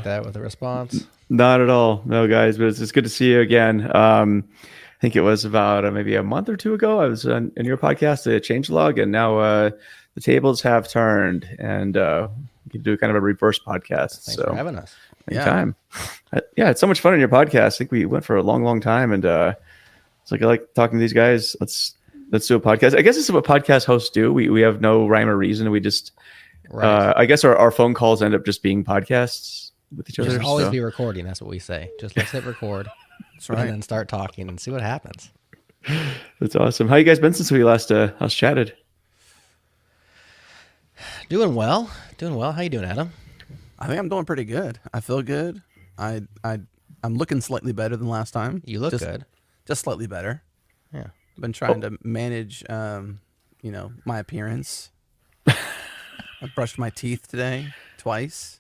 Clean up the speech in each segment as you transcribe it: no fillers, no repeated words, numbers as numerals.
that with a response. Not at all. No, guys, but it's good to see you again. I think it was about maybe a month or two ago. I was on your podcast, Changelog, and now the tables have turned, and we can do kind of a reverse podcast. Thanks for having us. Anytime. Yeah, it's so much fun on your podcast. I think we went for a long, long time, and it's like I like talking to these guys. Let's do a podcast. I guess this is what podcast hosts do. We have no rhyme or reason. We just I guess our phone calls end up just being podcasts with each other. Just always be recording. That's what we say. Just let's hit record. That's right. And then start talking and see what happens. That's awesome. How you guys been since we last chatted? Doing well. How you doing, Adam? I think I'm doing pretty good. I feel good. I'm looking slightly better than last time. You look good. Just slightly better. Yeah. I've been trying to manage, my appearance. I brushed my teeth today twice.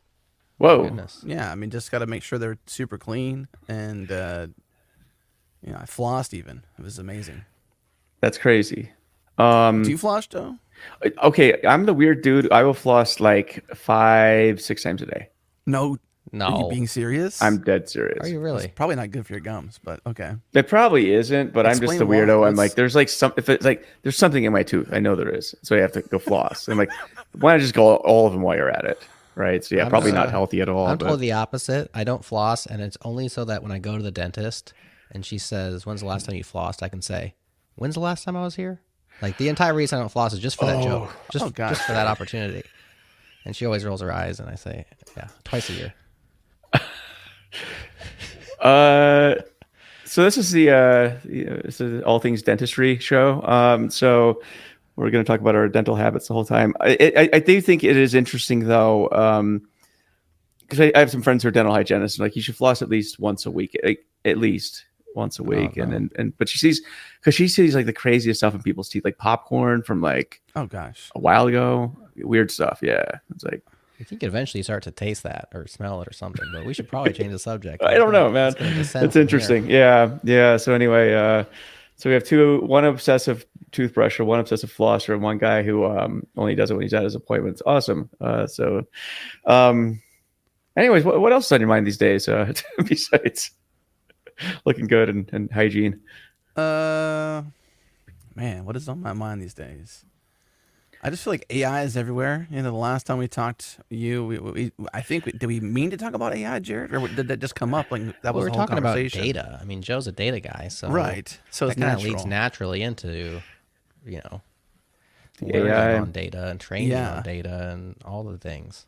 Whoa. Goodness. Yeah, I mean, just got to make sure they're super clean. And, I flossed even. It was amazing. That's crazy. Do you floss, Joe? Okay, I'm the weird dude. I will floss like 5-6 times a day. No. Are you being serious? I'm dead serious. Are you really? It's probably not good for your gums, but okay. It probably isn't, but I'm just the Explain weirdo. why. I'm like, there's like if it's like there's something in my tooth. I know there is, so I have to go floss. I'm like, why not just go all of them while you're at it, right? So yeah, I'm probably not healthy at all. I'm but totally the opposite. I don't floss, and it's only so that when I go to the dentist and she says, "When's the last time you flossed?" I can say, "When's the last time I was here?" Like the entire reason I don't floss is just for that joke, just for that opportunity. And she always rolls her eyes, and I say, "Yeah, twice a year." So this is this is all things dentistry show. So we're going to talk about our dental habits the whole time. I do think it is interesting though, because I have some friends who are dental hygienists, and like you should floss at least once a week, at least once a week. But she sees like the craziest stuff in people's teeth, like popcorn from like Oh gosh, a while ago, weird stuff. Yeah, it's like. I think eventually you start to taste that or smell it or something, but we should probably change the subject. I don't know, man. It's interesting. Yeah. So anyway, so we have one obsessive toothbrusher, one obsessive flosser, and one guy who only does it when he's at his appointments. Awesome. Anyways, what else is on your mind these days besides looking good and hygiene? Man, what is on my mind these days? I just feel like AI is everywhere. The last time we talked, I think, did we mean to talk about AI, Jared, or did that just come up? Like that was we're the whole talking about conversation. data. I mean, Joe's a data guy, so Right. So that it's kind of natural. leads naturally into, The learning AI. on data and training Yeah. on data and all the things.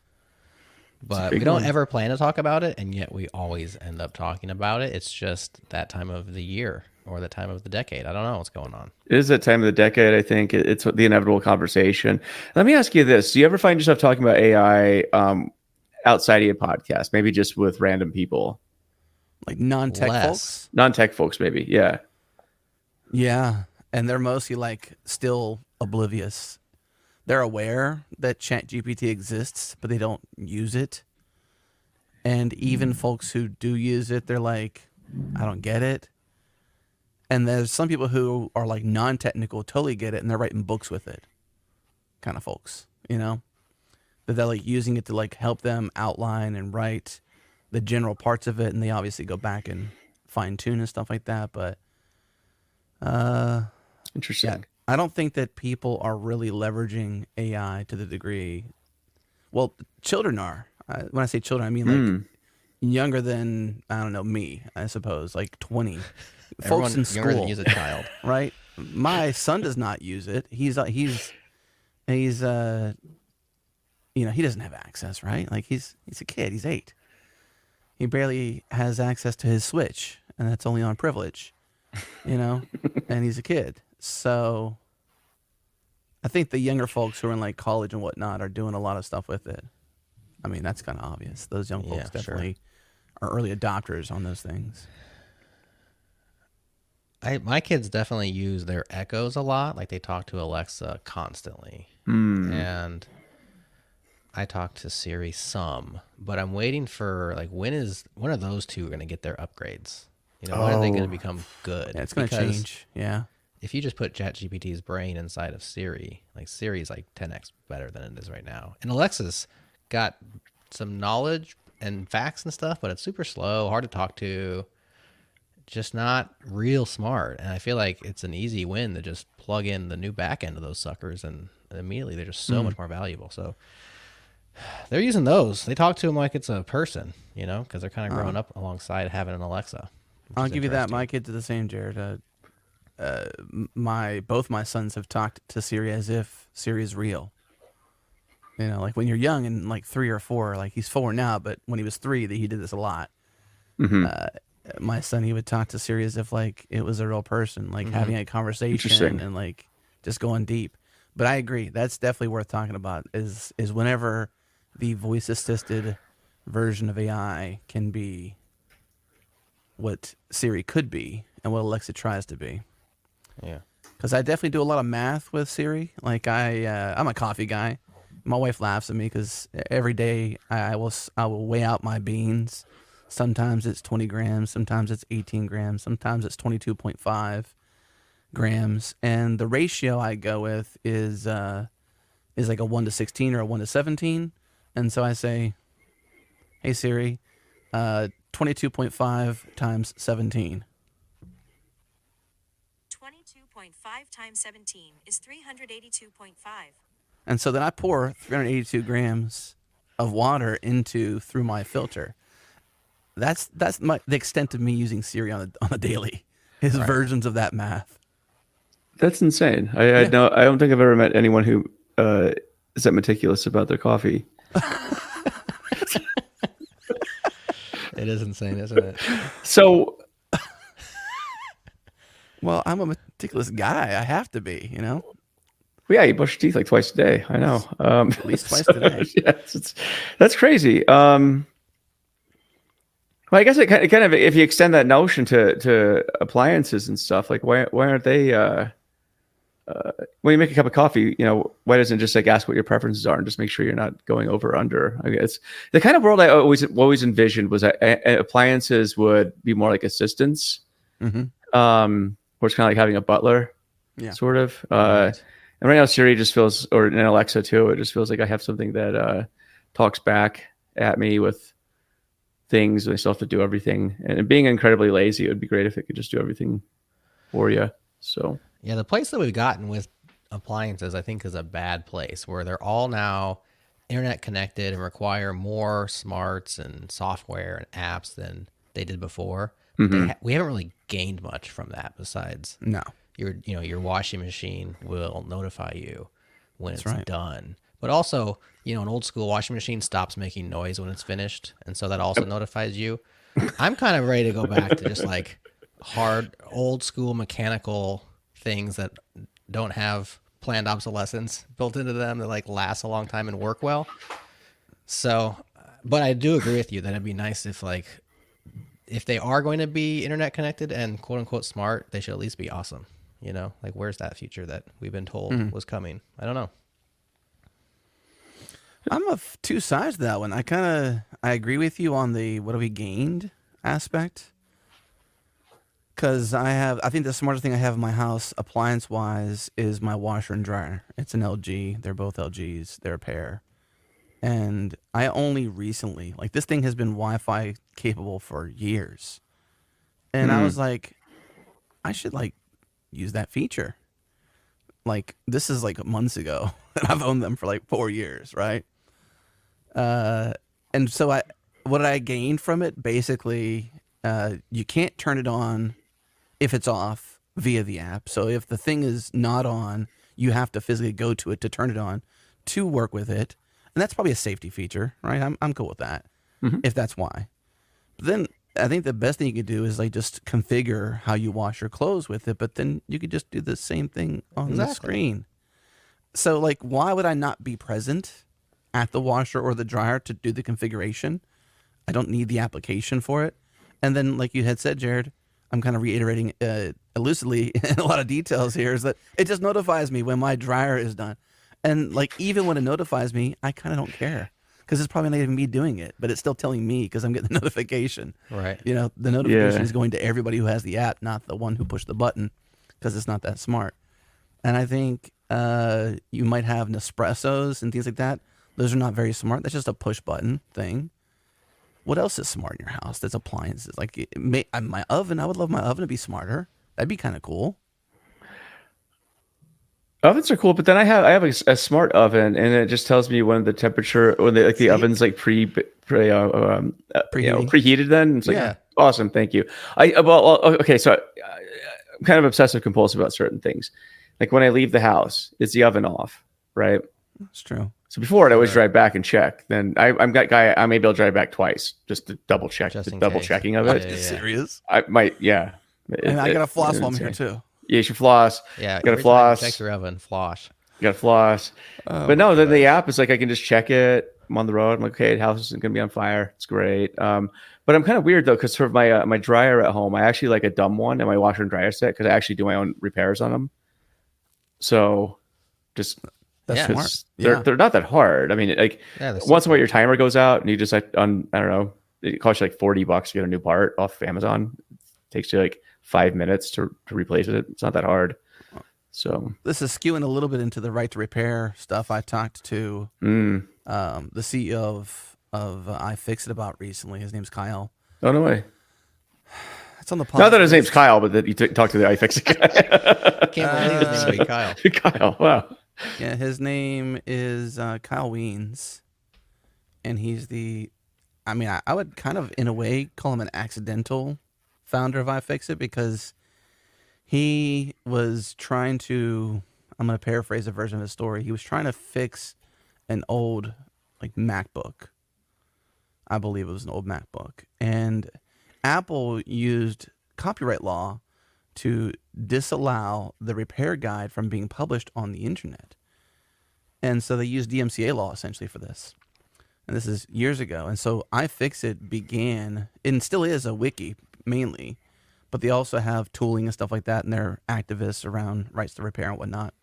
But big we don't one. ever plan to talk about it, and yet we always end up talking about it. It's just that time of the year or the time of the decade. I don't know what's going on. It is that time of the decade. I think it's the inevitable conversation. Let me ask you this: do you ever find yourself talking about AI outside of your podcast, maybe just with random people, Like non-tech Less. folks. non-tech folks? Maybe, yeah. Yeah, and they're mostly like still oblivious. They're aware that ChatGPT exists, but they don't use it. And even folks who do use it, they're like, I don't get it. And there's some people who are like non-technical, totally get it, and they're writing books with it. Kind of folks, that they're like using it to like help them outline and write the general parts of it, and they obviously go back and fine tune and stuff like that. But Interesting. yeah, I don't think that people are really leveraging AI to the degree. Well, children are. When I say children, I mean like younger than, I don't know, me, I suppose, like 20. Folks in younger than school, he's a child. right? My son does not use it. He doesn't have access, right? Like he's a kid. He's 8. He barely has access to his Switch, and that's only on privilege, and he's a kid. So I think the younger folks who are in like college and whatnot are doing a lot of stuff with it. I mean, that's kind of obvious. Those young folks Yeah, sure. definitely are early adopters on those things. My kids definitely use their Echoes a lot. Like they talk to Alexa constantly. And I talk to Siri some, but I'm waiting for like when are those two going to get their upgrades? When are they going to become good? Yeah, it's going to Because change. Yeah. if you just put ChatGPT's brain inside of Siri, like Siri's like 10x better than it is right now. And Alexa's got some knowledge and facts and stuff, but it's super slow, hard to talk to, just not real smart. And I feel like it's an easy win to just plug in the new back end of those suckers, and immediately they're just so much more valuable. So they're using those. They talk to them like it's a person, you know, because they're kind of growing up alongside having an Alexa. I'll give you that. My kids are the same, Jared. Both my sons have talked to Siri as if Siri is real. You know, like when you're young and like 3 or 4, like he's 4 now, but when he was 3, he did this a lot. My son, he would talk to Siri as if like it was a real person, like having a conversation and like just going deep. But I agree, that's definitely worth talking about. Is whenever the voice assisted version of AI can be what Siri could be and what Alexa tries to be. Yeah. Because I definitely do a lot of math with Siri. Like I'm a coffee guy. My wife laughs at me because every day I will weigh out my beans. Sometimes it's 20 grams, sometimes it's 18 grams, sometimes it's 22.5 grams, and the ratio I go with is like a 1 to 16 or a 1 to 17, and so I say, "Hey Siri, 22.5 times 17." 22.5 times 17 is 382.5. And so then I pour 382 grams of water through my filter. That's the extent of me using Siri on a daily. His versions of that math. That's insane. I don't think I've ever met anyone who is that meticulous about their coffee. It is insane, isn't it? So, well, I'm a meticulous guy. I have to be, you know. Well, yeah, you brush your teeth like twice a day. I know. At least twice a day. Yes, that's crazy. Well, I guess it kind of, if you extend that notion to appliances and stuff, like why aren't they? When you make a cup of coffee, you know, why doesn't it just like ask what your preferences are and just make sure you're not going over or under? I guess the kind of world I always envisioned was that appliances would be more like assistants, where it's kind of like having a butler, sort of. And right now, Siri just feels, or an Alexa too, it just feels like I have something that talks back at me with things, and I still have to do everything. And being incredibly lazy, it would be great if it could just do everything for you. So yeah, the place that we've gotten with appliances, I think, is a bad place where they're all now internet connected and require more smarts and software and apps than they did before. We haven't really gained much from that besides your washing machine will notify you when it's done. But also, an old school washing machine stops making noise when it's finished, and so that also notifies you. I'm kind of ready to go back to just like hard old school mechanical things that don't have planned obsolescence built into them that like last a long time and work well. So, but I do agree with you that it'd be nice if they are going to be internet connected and quote unquote smart, they should at least be awesome. Like where's that future that we've been told was coming? I don't know. I'm of two sides to that one. I agree with you on the what have we gained aspect. Because I think the smartest thing I have in my house, appliance-wise, is my washer and dryer. It's an LG. They're both LGs. They're a pair. And I only recently, like this thing has been Wi-Fi capable for years. And I was like, I should like use that feature. Like this is like months ago. And I've owned them for like 4 years, right? And so what I gained from it, basically, you can't turn it on if it's off via the app. So if the thing is not on, you have to physically go to it to turn it on to work with it. And that's probably a safety feature, right? I'm cool with that, if that's why. But then I think the best thing you could do is like just configure how you wash your clothes with it, but then you could just do the same thing on the screen. So like, why would I not be present at the washer or the dryer to do the configuration? I don't need the application for it. And then like you had said, Jared, I'm kind of reiterating elusively in a lot of details here, is that it just notifies me when my dryer is done. And like, even when it notifies me, I kind of don't care because it's probably not even me doing it, but it's still telling me because I'm getting the notification. Right. The notification is going to everybody who has the app, not the one who pushed the button, because it's not that smart. And I think you might have Nespressos and things like that. Those are not very smart. That's just a push button thing. what else is smart in your house? That's appliances. Like my oven. I would love my oven to be smarter. That'd be kind of cool. Ovens are cool, but then I have a smart oven, and it just tells me when the temperature, when the oven's like preheated. Then it's like, Yeah. awesome, thank you. Okay, so I'm kind of obsessive compulsive about certain things. Like when I leave the house, is the oven off, right? That's true. So before I'd always drive back and check. Then I'm that guy. I maybe I'll drive back twice just to double check, Just in double case. checking of it. Yeah. Serious? I might, yeah. And I got a floss while I'm here insane. too. Yeah, you should floss. Yeah, gotta every time you floss. check your oven, floss. You got to floss. But no, then the app is like I can just check it. I'm on the road. I'm like, okay, the house isn't going to be on fire. It's great. But I'm kind of weird though, because for my dryer at home, I actually like a dumb one, and my washer and dryer set, because I actually do my own repairs on them. So just That's Yeah. smart. they're not that hard. I mean, like Yeah, they're once in a while your timer goes out, and you just like I don't know, it costs you like $40 to get a new part off Amazon. It takes you like 5 minutes to replace it. It's not that hard. So This is skewing a little bit into the right to repair stuff. I talked to the CEO of iFixit about recently. His name's Kyle. oh no way. It's on the Not that his name's Kyle, but that you talked to the iFixit guy. Can't believe his name would be Kyle. Kyle, wow. Yeah, his name is Kyle Wiens, and he's I would kind of, in a way, call him an accidental founder of iFixit, because he was trying to, I'm going to paraphrase a version of his story. He was trying to fix an old like MacBook. I believe it was an old MacBook. And Apple used copyright law to disallow the repair guide from being published on the internet. And so they used DMCA law essentially for this. And this is years ago. And so iFixit began, and still is a wiki mainly, but they also have tooling and stuff like that, and they're activists around rights to repair and whatnot.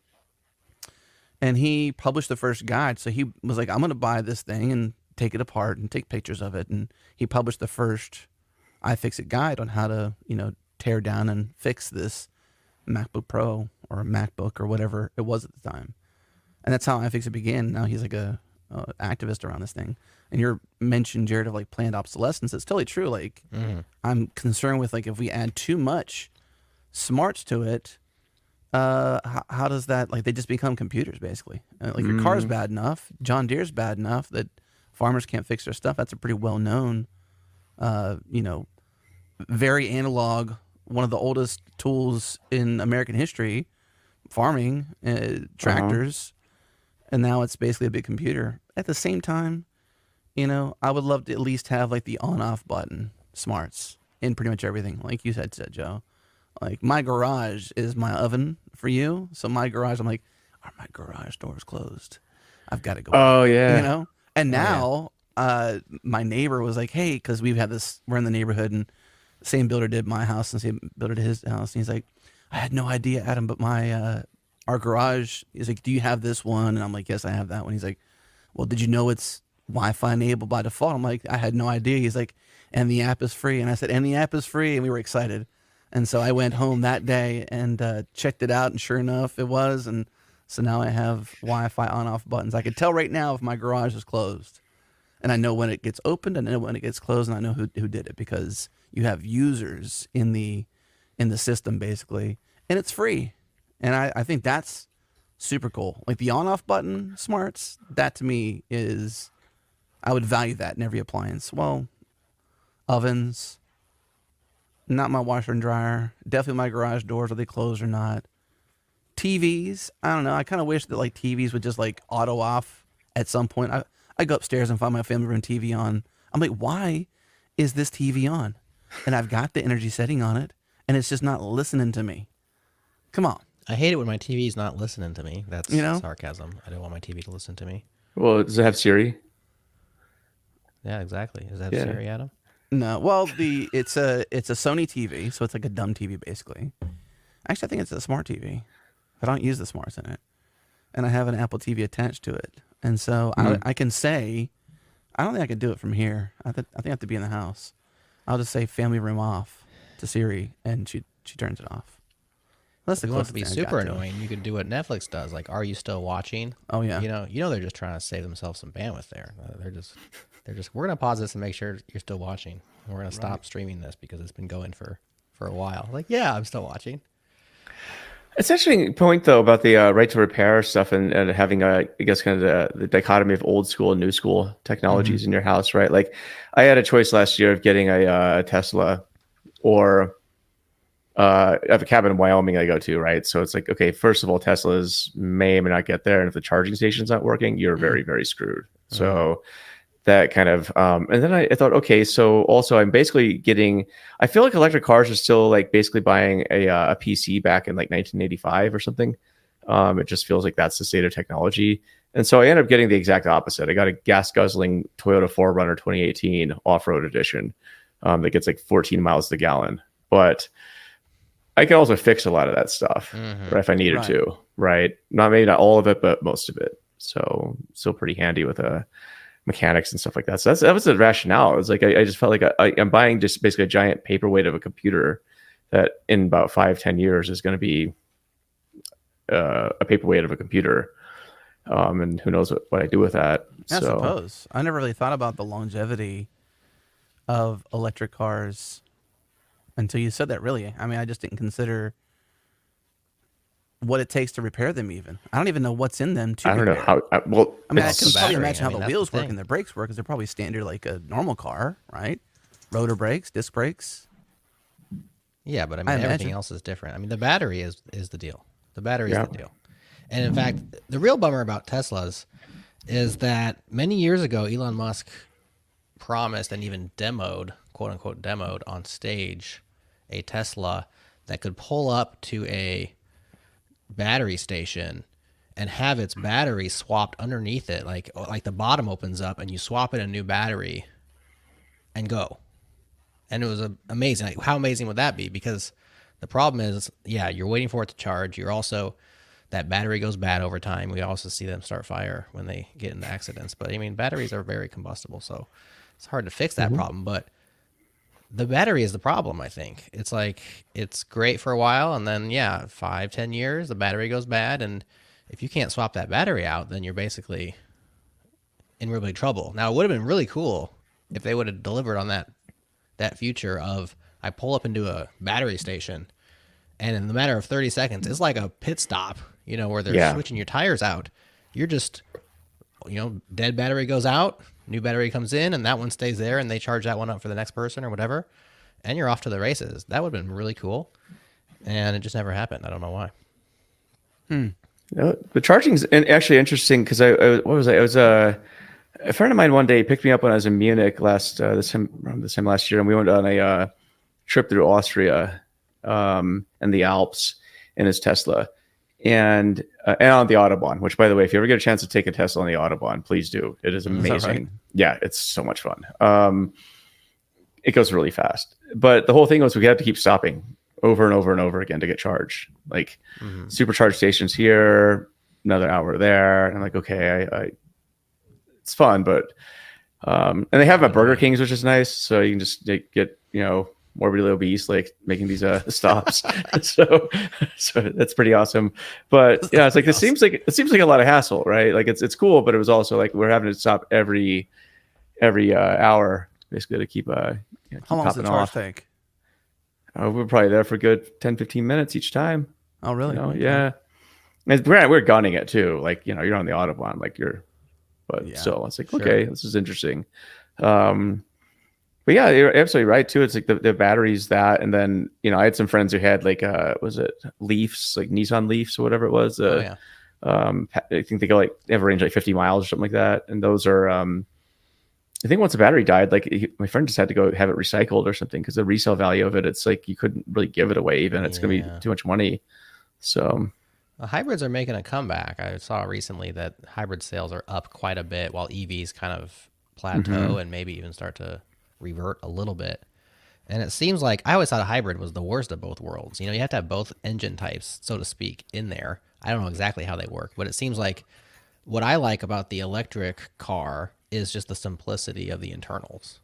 And he published the first guide. So he was like, I'm going to buy this thing and take it apart and take pictures of it. And he published the first iFixit guide on how to, tear down and fix this MacBook Pro or MacBook or whatever it was at the time. And that's how iFixit began. Now he's like a activist around this thing. And you're mentioned, Jared, of like planned obsolescence. It's totally true. Like I'm concerned with like if we add too much smarts to it, how does that, like, they just become computers basically. Like your car's bad enough, John Deere's bad enough that farmers can't fix their stuff. That's a pretty well known, very analog, one of the oldest tools in American history, farming, tractors. And now it's basically a big computer. At the same time, I would love to at least have like the on-off button smarts in pretty much everything. Like you said, Joe. Like my garage is my oven for you. So my garage, I'm like, are my garage doors closed? I've got to go. Oh yeah. And now my neighbor was like, hey, because we're in the neighborhood, and the same builder did my house and same builder did his house. And he's like, I had no idea, Adam, but our garage, he's like, do you have this one? And I'm like, yes, I have that one. He's like, well, did you know it's Wi-Fi enabled by default? I'm like, I had no idea. He's like, and the app is free. And I said, and the app is free. And we were excited. And so I went home that day and checked it out. And sure enough, it was. And so now I have Wi-Fi on-off buttons. I can tell right now if my garage is closed. And I know when it gets opened, and I know when it gets closed, and I know who did it, because you have users in the system basically. And it's free. And I think that's super cool. Like the on-off button smarts, that to me is, I would value that in every appliance. Well, ovens, not my washer and dryer. Definitely my garage doors, are they closed or not? TVs, I don't know. I kind of wish that like TVs would just like auto off at some point. I go upstairs and find my family room TV on. I'm like, why is this TV on? And I've got the energy setting on it, and it's just not listening to me. Come on. I hate it when my TV's not listening to me. That's sarcasm. I don't want my TV to listen to me. Well, does it have Siri? Yeah, exactly. Is that Siri, Adam? No. Well, it's a Sony TV, so it's like a dumb TV basically. Actually, I think it's a smart TV. I don't use the smarts in it, and I have an Apple TV attached to it, and so I can say, I don't think I could do it from here. I think I have to be in the house. I'll just say family room off to Siri, and she turns it off. That's the closest thing to be super annoying. You could do what Netflix does, like, are you still watching? Oh yeah. You know they're just trying to save themselves some bandwidth there. They're just They're just, we're going to pause this and make sure you're still watching. We're going to stop streaming this because it's been going for a while. Like, yeah, I'm still watching. It's an interesting point, though, about the right to repair stuff and having, I guess, kind of the dichotomy of old school and new school technologies in your house, right? Like, I had a choice last year of getting a Tesla or I have a cabin in Wyoming I go to, right? So it's like, okay, first of all, Teslas may or may not get there. And if the charging station's not working, you're very, very screwed. So that kind of, and then I thought, okay, so also I'm basically getting, I feel like electric cars are still like basically buying a PC back in like 1985 or something. It just feels like that's the state of technology. And so I ended up getting the exact opposite. I got a gas guzzling Toyota 4Runner 2018 off-road edition that gets like 14 miles to the gallon. But I can also fix a lot of that stuff right, if I needed to, right? Maybe not all of it, but most of it. So still pretty handy with mechanics and stuff like that. So that was the rationale. It was like I just felt like I'm buying just basically a giant paperweight of a computer that in about 5-10 years is going to be a paperweight of a computer. And who knows what I do with that. I suppose. I never really thought about the longevity of electric cars until you said that, really. I mean, I just didn't consider what it takes to repair them even. I don't even know what's in them to I don't know repair. how, well, I mean, I it's can the probably battery. imagine I how mean, the that's wheels the work thing. and the brakes work because they're probably standard like a normal car, right? Rotor brakes, disc brakes. Yeah, but I mean, I everything imagine. else is different. I mean, the battery is the deal. The battery is the deal. And in fact, the real bummer about Teslas is that many years ago, Elon Musk promised and even demoed, quote unquote, demoed on stage a Tesla that could pull up to a battery station and have its battery swapped underneath it. Like the bottom opens up and you swap in a new battery and go. And it was amazing. Like, how amazing would that be? Because the problem is, yeah, you're waiting for it to charge. You're also, that battery goes bad over time. We also see them start fire when they get into accidents. But I mean, batteries are very combustible, so it's hard to fix that problem. But the battery is the problem, I think. It's like, it's great for a while, and then, yeah, 5-10 years, the battery goes bad. And if you can't swap that battery out, then you're basically in really trouble. Now, it would have been really cool if they would have delivered on that future of, I pull up into a battery station, and in the matter of 30 seconds, it's like a pit stop, where they're switching your tires out. You're just, dead battery goes out, new battery comes in, and that one stays there, and they charge that one up for the next person or whatever, and you're off to the races. That would have been really cool, and it just never happened. I don't know why. The charging's actually interesting because I was a friend of mine one day picked me up when I was in Munich this time last year, and we went on a trip through Austria and the Alps in his Tesla, and on the Autobahn. Which, by the way, if you ever get a chance to take a Tesla on the Autobahn, please do. It is amazing. Is that right? Yeah, it's so much fun. It goes really fast, but the whole thing was we had to keep stopping over and over and over again to get charged. Like supercharge stations here, another hour there, and I'm like, okay, I it's fun, but and they have them at Burger Kings, which is nice. So you can just get morbidly obese, like making these stops. so that's pretty awesome. But yeah, it's like it seems like a lot of hassle, right? Like it's cool, but it was also like we're having to stop every hour basically to keep How long does the charge take? We're probably there for a good 10-15 minutes each time. Oh, really? Yeah. And we're gunning it too. Like, you're on the Autobahn, like still, it's like, okay, this is interesting. But yeah, you're absolutely right too. It's like the batteries that, and then, I had some friends who had like, was it Leafs, like Nissan Leafs or whatever it was. I think they have a range like 50 miles or something like that. And those are, I think once the battery died, like my friend just had to go have it recycled or something because the resale value of it, it's like you couldn't really give it away even. It's going to be too much money. So hybrids are making a comeback. I saw recently that hybrid sales are up quite a bit while EVs kind of plateau and maybe even start to revert a little bit. And it seems like I always thought a hybrid was the worst of both worlds. You have to have both engine types, so to speak, in there. I don't know exactly how they work, but it seems like what I like about the electric car is just the simplicity of the internals.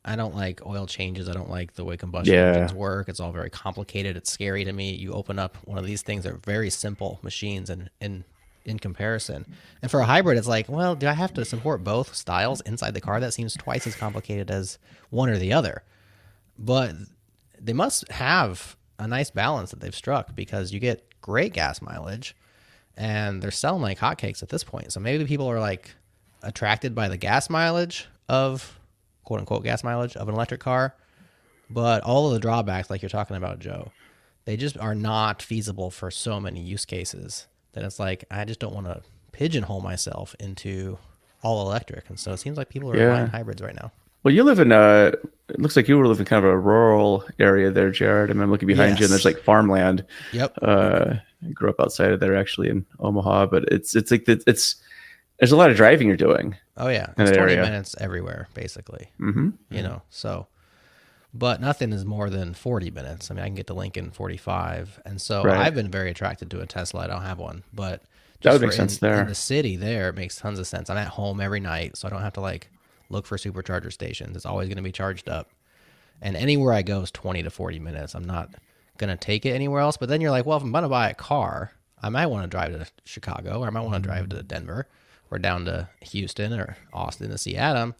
I don't like oil changes. I don't like the way combustion engines work. It's all very complicated. It's scary to me. You open up one of these things, they're very simple machines, and in comparison. And for a hybrid, it's like, well, do I have to support both styles inside the car? That seems twice as complicated as one or the other. But they must have a nice balance that they've struck, because you get great gas mileage and they're selling like hotcakes at this point. So maybe people are like attracted by the gas mileage of, quote unquote, gas mileage of an electric car. But all of the drawbacks, like you're talking about, Joe, they just are not feasible for so many use cases that it's like, I just don't want to pigeonhole myself into all electric. And so it seems like people are buying hybrids right now. Well, you live in it looks like you were living kind of a rural area there, Jarod. I mean, I'm looking behind you and there's like farmland. Yep. I grew up outside of there actually in Omaha, but it's like, there's a lot of driving you're doing. Oh yeah. In It's that 20 area. minutes everywhere, basically, Mm-hmm. you know, so, but nothing is more than 40 minutes. I mean, I can get to Lincoln in 45. And so Right. I've been very attracted to a Tesla. I don't have one, but That would for make sense there. in the city there, it makes tons of sense. I'm at home every night, so I don't have to like look for supercharger stations. It's always going to be charged up. And anywhere I go is 20 to 40 minutes. I'm not going to take it anywhere else. But then you're like, well, if I'm going to buy a car, I might want to drive to Chicago, or I might want to drive to Denver, or down to Houston or Austin to see Adam.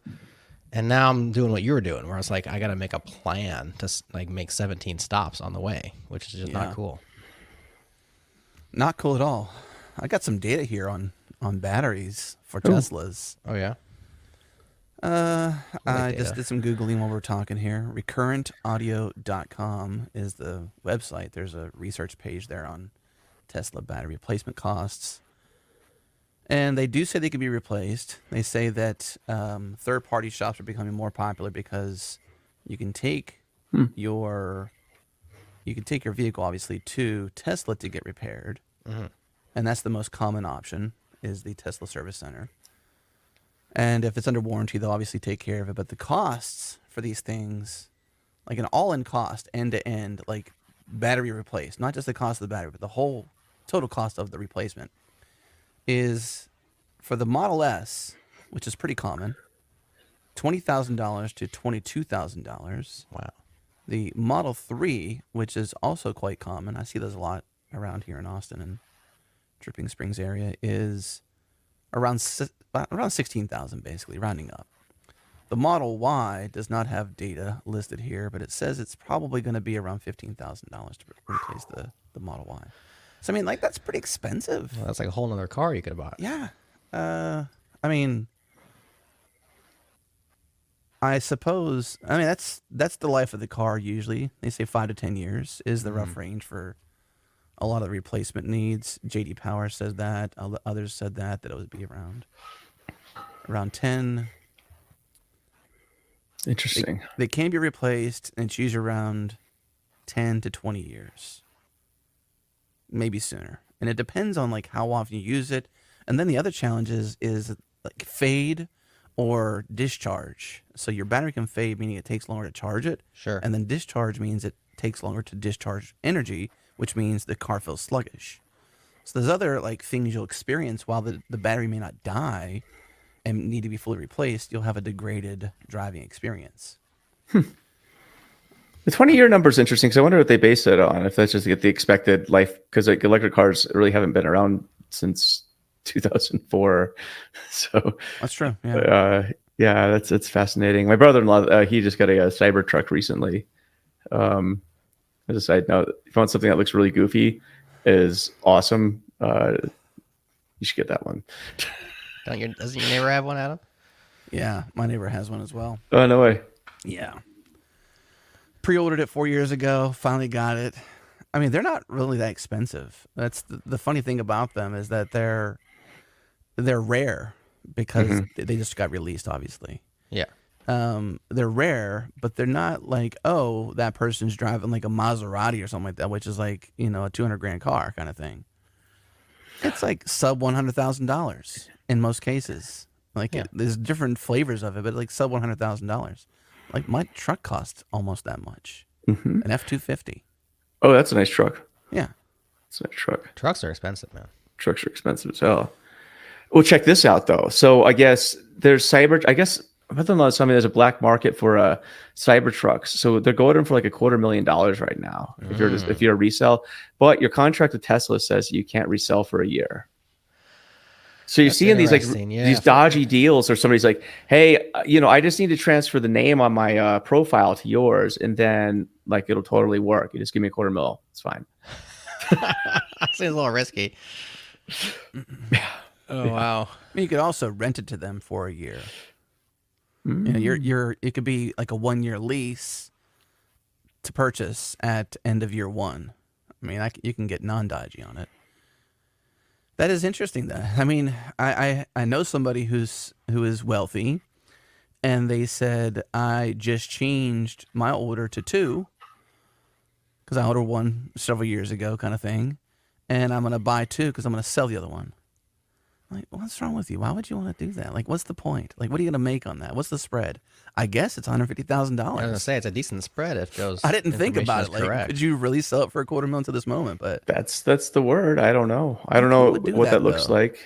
And now I'm doing what you were doing, where it's like, I got to make a plan to like make 17 stops on the way, which is just not cool. Not cool at all. I got some data here on batteries for Teslas. Oh, yeah. I just did some Googling while we're talking here. Recurrentaudio.com is the website. There's a research page there on Tesla battery replacement costs. And they do say they can be replaced. They say that third-party shops are becoming more popular because you can take your vehicle, obviously, to Tesla to get repaired. Mm-hmm. And that's the most common option, is the Tesla service center. And if it's under warranty, they'll obviously take care of it. But the costs for these things, like an all-in cost, end-to-end, like battery replaced, not just the cost of the battery, but the whole total cost of the replacement, is for the Model S, which is pretty common, $20,000 to $22,000. Wow. The Model 3, which is also quite common, I see those a lot around here in Austin and Dripping Springs area, is around 16,000, basically, rounding up. The Model Y does not have data listed here, but it says it's probably going to be around $15,000 to replace the Model Y. So, I mean, like, that's pretty expensive. Well, that's like a whole nother car you could have bought. Yeah. I mean, I suppose, that's the life of the car usually. They say 5 to 10 years is the rough range for a lot of the replacement needs. J.D. Power says that. Others said that it would be around 10. Interesting. They can be replaced, and it's usually around 10 to 20 years. Maybe sooner. And it depends on like how often you use it. And then the other challenge is like fade or discharge. So your battery can fade, meaning it takes longer to charge it. Sure. And then discharge means it takes longer to discharge energy, which means the car feels sluggish. So there's other like things you'll experience while the battery may not die and need to be fully replaced. You'll have a degraded driving experience. The 20-year number is interesting because I wonder what they base it on, if that's just the expected life, because like electric cars really haven't been around since 2004. So That's true. Yeah. That's fascinating. My brother-in-law, he just got a Cybertruck recently. As a side note, if you want something that looks really goofy, is awesome. You should get that one. Doesn't your neighbor have one, Adam? Yeah. My neighbor has one as well. Oh, no way. Yeah. Pre-ordered it 4 years ago. Finally got it. I mean, they're not really that expensive. That's the funny thing about them, is that they're rare because they just got released, obviously. Yeah. They're rare, but they're not like, oh, that person's driving like a Maserati or something like that, which is like, a $200,000 car kind of thing. It's like sub $100,000 in most cases. Like there's different flavors of it, but like sub $100,000. Like my truck costs almost that much. An F-250. Oh, that's a nice truck. Yeah. It's a nice truck. Trucks are expensive, man. Trucks are expensive as hell. Well, check this out though. So I guess there's my brother-in-law is telling me there's a black market for Cybertrucks. So they're going for like $250,000 right now if you're a resale. But your contract with Tesla says you can't resell for a year. So you're That's seeing these like interesting. Yeah, these dodgy deals, or somebody's like, "Hey, I just need to transfer the name on my profile to yours, and then like it'll totally work. You just give me $250,000. It's fine." Seems a little risky. Oh wow. I mean, you could also rent it to them for a year. You know, it could be like a 1-year lease to purchase at end of year 1. I mean, you can get non-dodgy on it. That is interesting, though. I mean, I know somebody who is wealthy, and they said, I just changed my order to 2 because I ordered 1 several years ago, kind of thing, and I'm going to buy 2 because I'm going to sell the other one. Like, what's wrong with you? Why would you want to do that? Like, what's the point? Like, what are you going to make on that? What's the spread? I guess it's $150,000. I was gonna say it's a decent spread if those. I didn't think about it. Like, correct. could you really sell it for $250,000 to this moment? But That's the word. I don't know. I don't know what that looks like.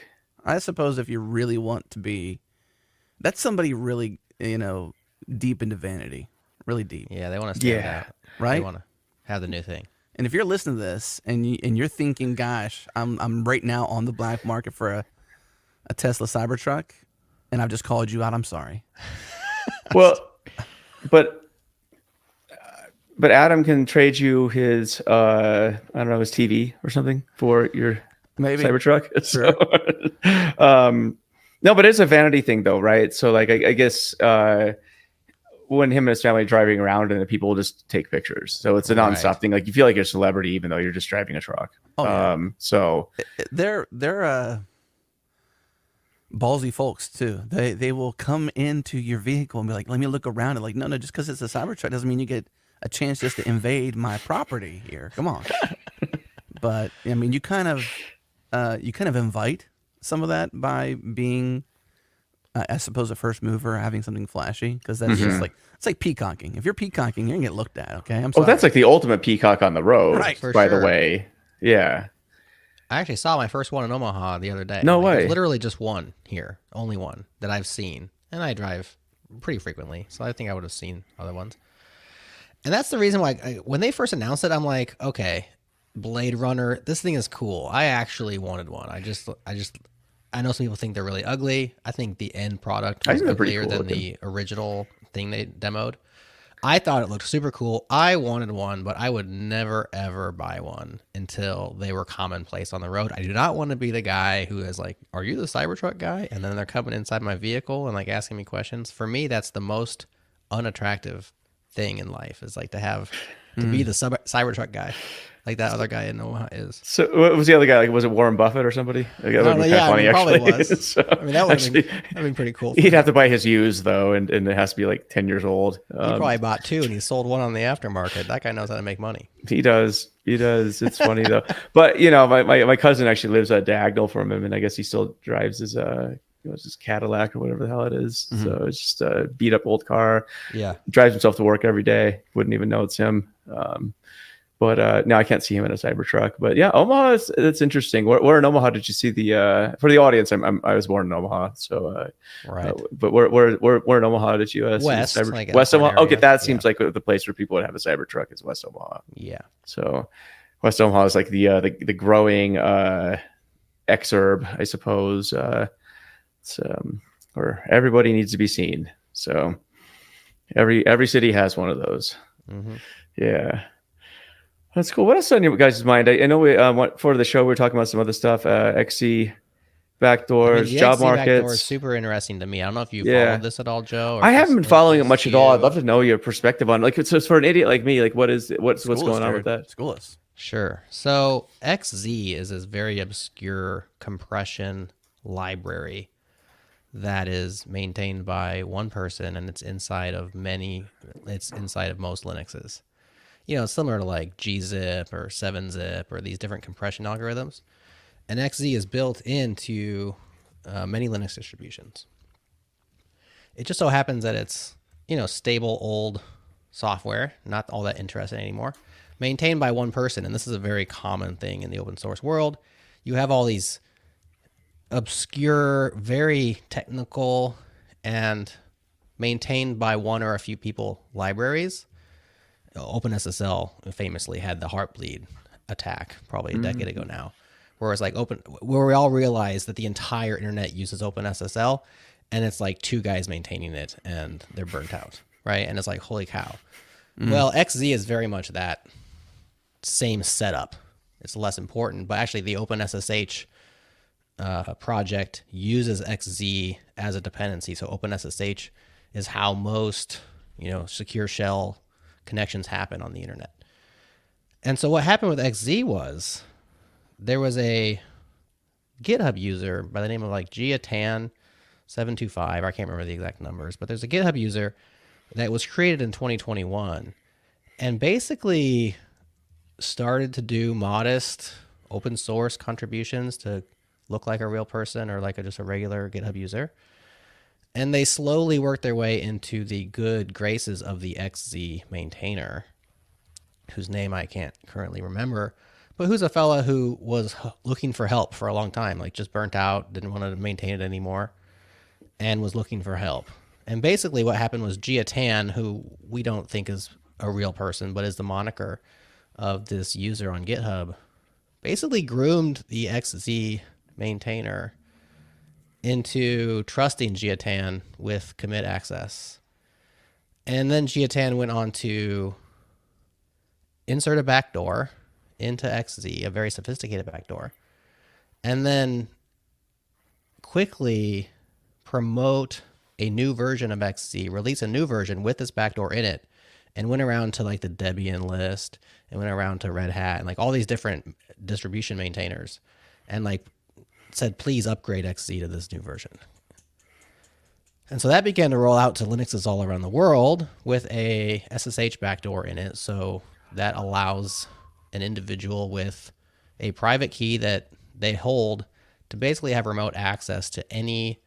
I suppose if you really want to be, that's somebody really, deep into vanity, really deep. Yeah, they want to stand out. Right? They want to have the new thing. And if you're listening to this and you're thinking, gosh, I'm right now on the black market for a Tesla Cybertruck, and I've just called you out, I'm sorry. Well, but Adam can trade you his I don't know, his TV or something for your Maybe Cybertruck. So, no, but it's a vanity thing though, right? So like I guess when him and his family are driving around, and the people will just take pictures. So it's a nonstop thing. Like you feel like you're a celebrity even though you're just driving a truck. Oh, yeah. So they're ballsy folks too. They will come into your vehicle and be like, let me look around. And like, no, just because it's a Cybertruck doesn't mean you get a chance just to invade my property here. Come on. But I mean, you kind of invite some of that by being, I suppose, a first mover, having something flashy, because that's just like, it's like peacocking. If you're peacocking, you're gonna get looked at. Okay, I'm sorry. Oh, that's like the ultimate peacock on the road, right? By the way, yeah. I actually saw my first one in Omaha the other day. No way. There's literally just one here, only one that I've seen, and I drive pretty frequently, so I think I would have seen other ones. And that's the reason why when they first announced it, I'm like, okay, Blade Runner, this thing is cool. I actually wanted one. I know some people think they're really ugly. I think the end product was uglier than the original thing they demoed. I thought it looked super cool. I wanted one, but I would never, ever buy one until they were commonplace on the road. I do not want to be the guy who is like, are you the Cybertruck guy? And then they're coming inside my vehicle and like asking me questions. For me, that's the most unattractive thing in life, is like to be the Cybertruck guy. Like that other guy in Omaha is. So what was the other guy? Like, was it Warren Buffett or somebody? Like, that would be funny, probably actually. was. So, I mean, that would have been pretty cool. He'd have to buy his used though, and it has to be like 10 years old. He probably bought 2 and he sold 1 on the aftermarket. That guy knows how to make money. He does. It's funny though. But my cousin actually lives at diagonal from him, and I guess he still drives his his Cadillac or whatever the hell it is. Mm-hmm. So it's just a beat up old car. Yeah, drives himself to work every day. Wouldn't even know it's him. But no, I can't see him in a Cybertruck. But yeah, Omaha, it's interesting. Where in Omaha did you see the? For the audience, I was born in Omaha, so right. But where in Omaha did you West, see like West Omaha? area. Okay, that seems like the place where people would have a Cybertruck is West Omaha. Yeah. So West Omaha is like the growing exurb, I suppose. It's where everybody needs to be seen. So every city has one of those. Mm-hmm. Yeah. That's cool. What else on your guys' mind? I know we for the show we were talking about some other stuff. XZ Backdoors, job markets. Backdoor is super interesting to me. I don't know if you followed this at all, Joe. I haven't been following it much at all. I'd love to know your perspective on so for an idiot like me, like what's going on with that? School us. Sure. So XZ is this very obscure compression library that is maintained by one person, and it's inside of most Linuxes. Similar to like gzip or 7-zip or these different compression algorithms. And XZ is built into many Linux distributions. It just so happens that it's, stable old software, not all that interesting anymore, maintained by one person. And this is a very common thing in the open source world. You have all these obscure, very technical, and maintained by one or a few people libraries. OpenSSL famously had the Heartbleed attack probably a decade ago now, where it's like where we all realize that the entire internet uses OpenSSL, and it's like 2 guys maintaining it and they're burnt out, right? And it's like, holy cow. Well, XZ is very much that same setup. It's less important, but actually the OpenSSH project uses XZ as a dependency. So OpenSSH is how most, secure shell connections happen on the internet. And so what happened with XZ was there was a GitHub user by the name of like Giatan725. I can't remember the exact numbers, but there's a GitHub user that was created in 2021 and basically started to do modest open source contributions to look like a real person or like just a regular GitHub user. And they slowly worked their way into the good graces of the XZ maintainer, whose name I can't currently remember, but who's a fella who was looking for help for a long time, like just burnt out, didn't want to maintain it anymore, and was looking for help. And basically what happened was Giatan, who we don't think is a real person, but is the moniker of this user on GitHub, basically groomed the XZ maintainer into trusting Giatan with commit access. And then Giatan went on to insert a backdoor into XZ, a very sophisticated backdoor, and then quickly promote a new version of XZ, release a new version with this backdoor in it, and went around to like the Debian list and went around to Red Hat and like all these different distribution maintainers and like said, please upgrade XZ to this new version. And so that began to roll out to Linuxes all around the world with a SSH backdoor in it. So that allows an individual with a private key that they hold to basically have remote access to any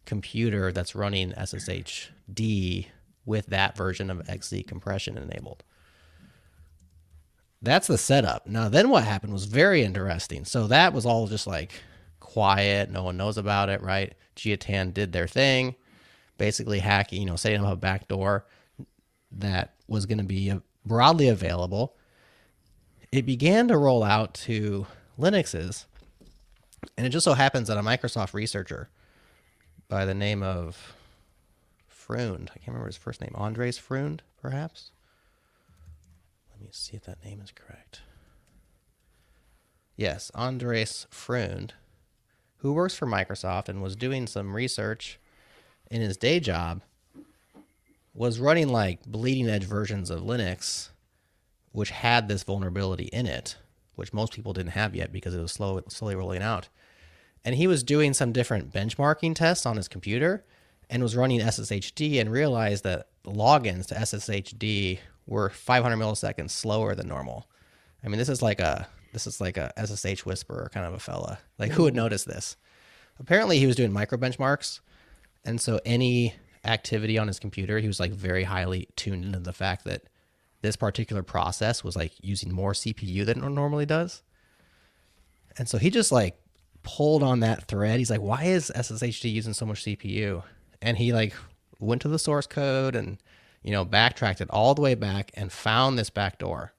computer that's running SSHD with that version of XZ compression enabled. That's the setup. Now, then what happened was very interesting. So that was all just like quiet. No one knows about it, right? Giatan did their thing, basically hacking, setting up a backdoor that was going to be broadly available. It began to roll out to Linuxes, and it just so happens that a Microsoft researcher by the name of Freund, I can't remember his first name, Andres Freund, perhaps? Let me see if that name is correct. Yes, Andres Freund, who works for Microsoft and was doing some research in his day job, was running like bleeding edge versions of Linux, which had this vulnerability in it, which most people didn't have yet because it was slowly rolling out. And he was doing some different benchmarking tests on his computer and was running SSHD and realized that logins to SSHD were 500 milliseconds slower than normal. I mean, this is like a SSH whisperer kind of a fella. Like, who would notice this? Apparently, he was doing micro benchmarks, and so any activity on his computer, he was like very highly tuned into the fact that this particular process was like using more CPU than it normally does. And so he just like pulled on that thread. He's like, why is SSHD using so much CPU? And he like went to the source code and, backtracked it all the way back and found this backdoor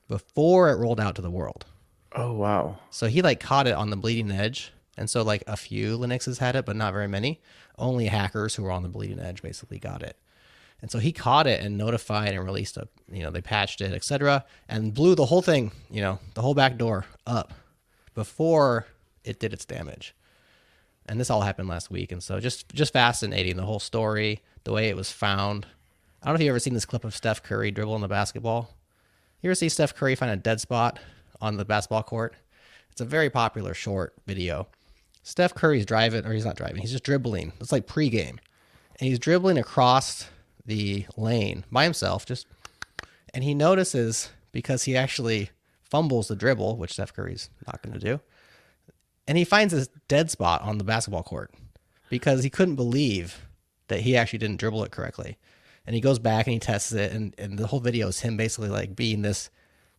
before it rolled out to the world. Oh, wow. So he like caught it on the bleeding edge. And so like a few Linuxes had it, but not very many. Only hackers who were on the bleeding edge basically got it. And so he caught it and notified and released they patched it, etc., and blew the whole thing, the whole backdoor up before it did its damage. And this all happened last week. And so just fascinating, the whole story, the way it was found. I don't know if you've ever seen this clip of Steph Curry dribbling the basketball. You ever see Steph Curry find a dead spot on the basketball court? It's a very popular short video. Steph Curry's driving, or he's not driving, he's just dribbling. It's like pregame. And he's dribbling across the lane by himself, and he notices, because he actually fumbles the dribble, which Steph Curry's not going to do, and he finds this dead spot on the basketball court because he couldn't believe that he actually didn't dribble it correctly. And he goes back and he tests it, and the whole video is him basically like being this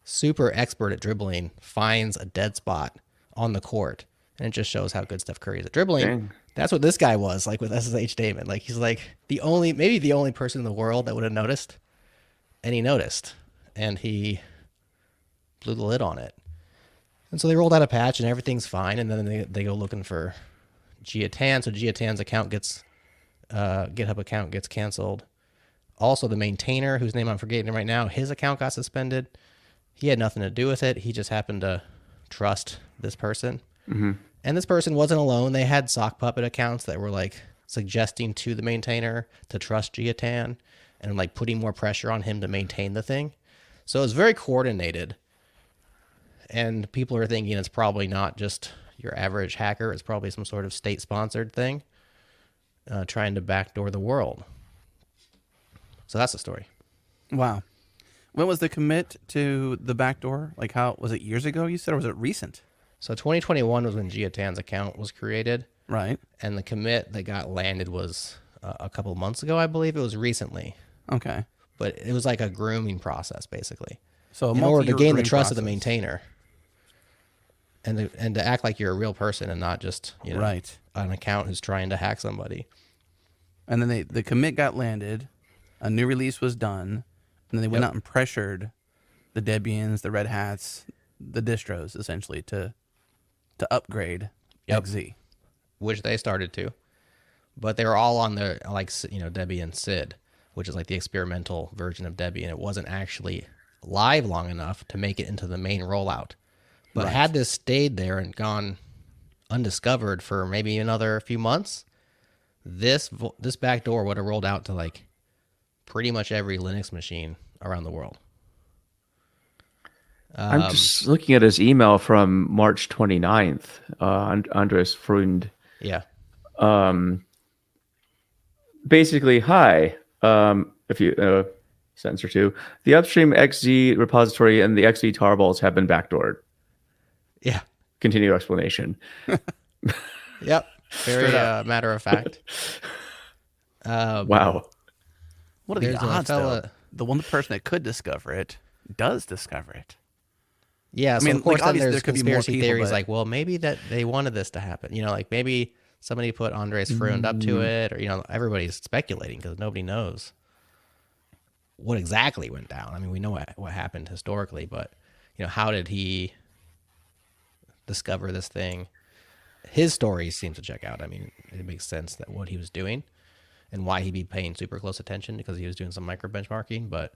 super expert at dribbling, finds a dead spot on the court, and it just shows how good Steph Curry is at dribbling. Dang. That's what this guy was like with SSH Damon. Like, he's like maybe the only person in the world that would have noticed, and he noticed, and he blew the lid on it. And so they rolled out a patch and everything's fine. And then they go looking for Giatan. So Giatan's account gets, GitHub account gets canceled. Also, the maintainer, whose name I'm forgetting right now, his account got suspended. He had nothing to do with it. He just happened to trust this person. Mm-hmm. And this person wasn't alone. They had sock puppet accounts that were like suggesting to the maintainer to trust Giatan and like putting more pressure on him to maintain the thing. So it was very coordinated. And people are thinking it's probably not just your average hacker. It's probably some sort of state-sponsored thing trying to backdoor the world. So that's the story. Wow. When was the commit to the backdoor? Like, how was it, years ago, you said, or was it recent? So 2021 was when Giatan's account was created. Right. And the commit that got landed was a couple of months ago, I believe. It was recently. Okay. But it was like a grooming process, basically. So in order to gain the trust of the process. maintainer. And to act like you're a real person and not just, right, an account who's trying to hack somebody. And then the commit got landed, a new release was done, and then they went out and pressured the Debians, the Red Hats, the distros, essentially, to upgrade XZ. Which they started to. But they were all on the, Debian SID, which is like the experimental version of Debian. It wasn't actually live long enough to make it into the main rollout. But had this stayed there and gone undiscovered for maybe another few months, this backdoor would have rolled out to like pretty much every Linux machine around the world. I'm just looking at his email from March 29th, Andres Freund. Yeah. Basically, hi. If you sentence or two, the upstream XZ repository and the XZ tarballs have been backdoored. Yeah. Continue explanation. Yep. Very matter of fact. Wow. What are the There's a odds, though? fella- The one person that could discover it does discover it. Yeah, so mean, of course like, then obviously there's there could be more conspiracy people, theories but- like, well, maybe that they wanted this to happen. Like maybe somebody put Andres Freund up to it, or everybody's speculating because nobody knows what exactly went down. I mean, we know what happened historically, but how did he discover this thing? His story seems to check out. I mean, it makes sense that what he was doing and why he'd be paying super close attention because he was doing some micro benchmarking, but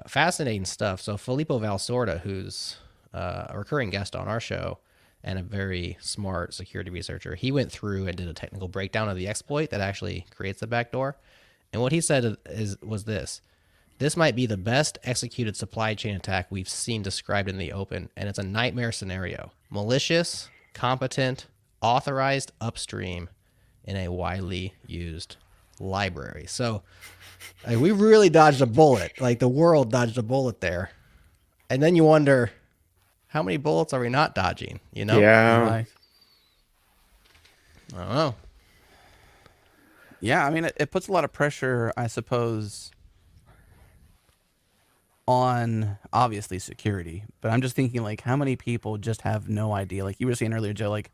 fascinating stuff. So Filippo Valsorda, who's a recurring guest on our show and a very smart security researcher, he went through and did a technical breakdown of the exploit that actually creates the backdoor. And what he said was this. This might be the best executed supply chain attack we've seen described in the open, and it's a nightmare scenario. Malicious, competent, authorized upstream in a widely used library. So we really dodged a bullet. Like the world dodged a bullet there. And then you wonder, how many bullets are we not dodging? Yeah. Right. I don't know. Yeah, I mean, it puts a lot of pressure, I suppose, on obviously security. But I'm just thinking, like, how many people just have no idea? Like you were saying earlier, Joe, like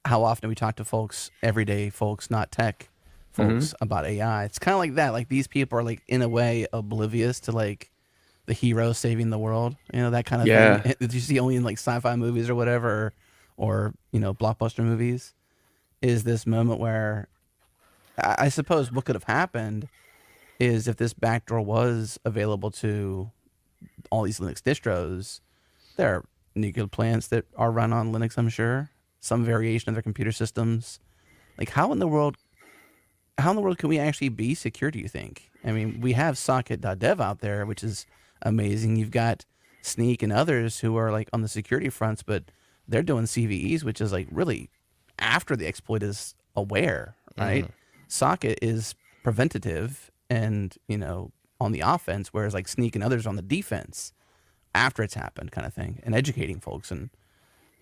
how often we talk to folks, everyday folks, not tech folks, about AI. It's kind of like that. Like these people are like in a way oblivious to like the hero saving the world. That kind of thing. That you see only in like sci-fi movies or whatever, or blockbuster movies. Is this moment where I suppose what could have happened is if this backdoor was available to all these Linux distros, there are nuclear plants that are run on Linux, I'm sure, some variation of their computer systems. Like how in the world can we actually be secure, do you think? I mean, we have socket.dev out there, which is amazing. You've got Sneak and others who are like on the security fronts, but they're doing CVEs, which is like really after the exploit is aware, right? Socket is preventative and, on the offense, whereas like Sneak and others on the defense after it's happened kind of thing, and educating folks. And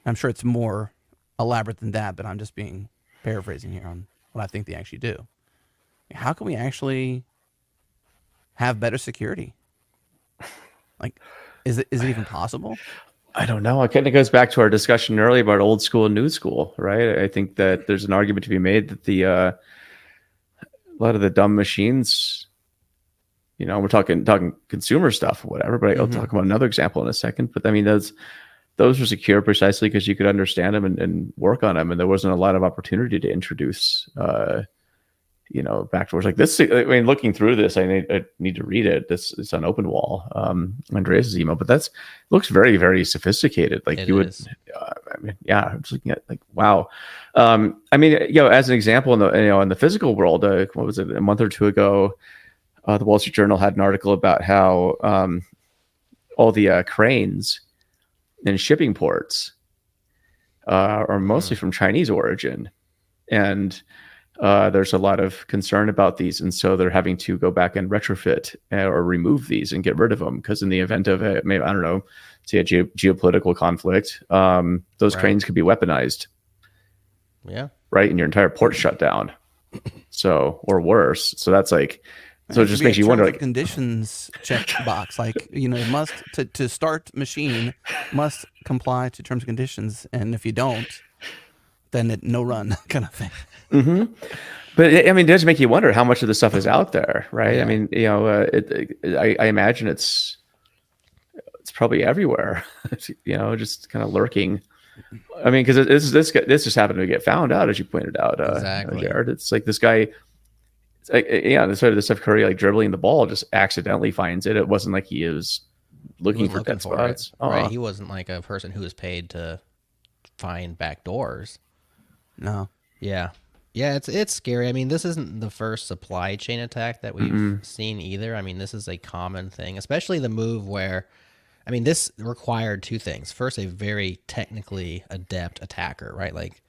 I'm sure it's more elaborate than that, but I'm just paraphrasing here on what I think they actually do. How can we actually have better security? Like, is it even possible? I don't know. It kind of goes back to our discussion earlier about old school and new school, right? I think that there's an argument to be made that a lot of the dumb machines, we're talking consumer stuff or whatever, but I'll talk about another example in a second. But I mean, those were secure precisely because you could understand them and work on them, and there wasn't a lot of opportunity to introduce backdoors like this. I mean, looking through this, I need to read it. It's on OpenWall, Andreas's email, but looks very, very sophisticated. Like It you would, is. I mean, yeah, I'm just looking at like, wow. I mean, as an example in the physical world, what was it, a month or two ago, the Wall Street Journal had an article about how all the cranes in shipping ports are mostly from Chinese origin, and there's a lot of concern about these, and so they're having to go back and retrofit or remove these and get rid of them because in the event of maybe I don't know, say a geopolitical conflict, those cranes could be weaponized. Yeah. Right, and your entire port shut down. So or worse. So that's like. So it just makes you wonder, like conditions check box, like it must to start machine must comply to terms and conditions, and if you don't, then no run kind of thing. Mm-hmm. But I mean, it does make you wonder how much of this stuff is out there, right? Yeah. I mean, I imagine it's probably everywhere, just kind of lurking. I mean, because this just happened to get found out, as you pointed out, Exactly. Jarod. It's like this guy. The Steph Curry like dribbling the ball just accidentally finds it. It wasn't like he is looking for dead spots. Right. He wasn't like a person who was paid to find back doors. No. Yeah. Yeah, it's scary. I mean, this isn't the first supply chain attack that we've seen either. I mean, this is a common thing, especially the move where, I mean, this required two things. First, a very technically adept attacker, right? Like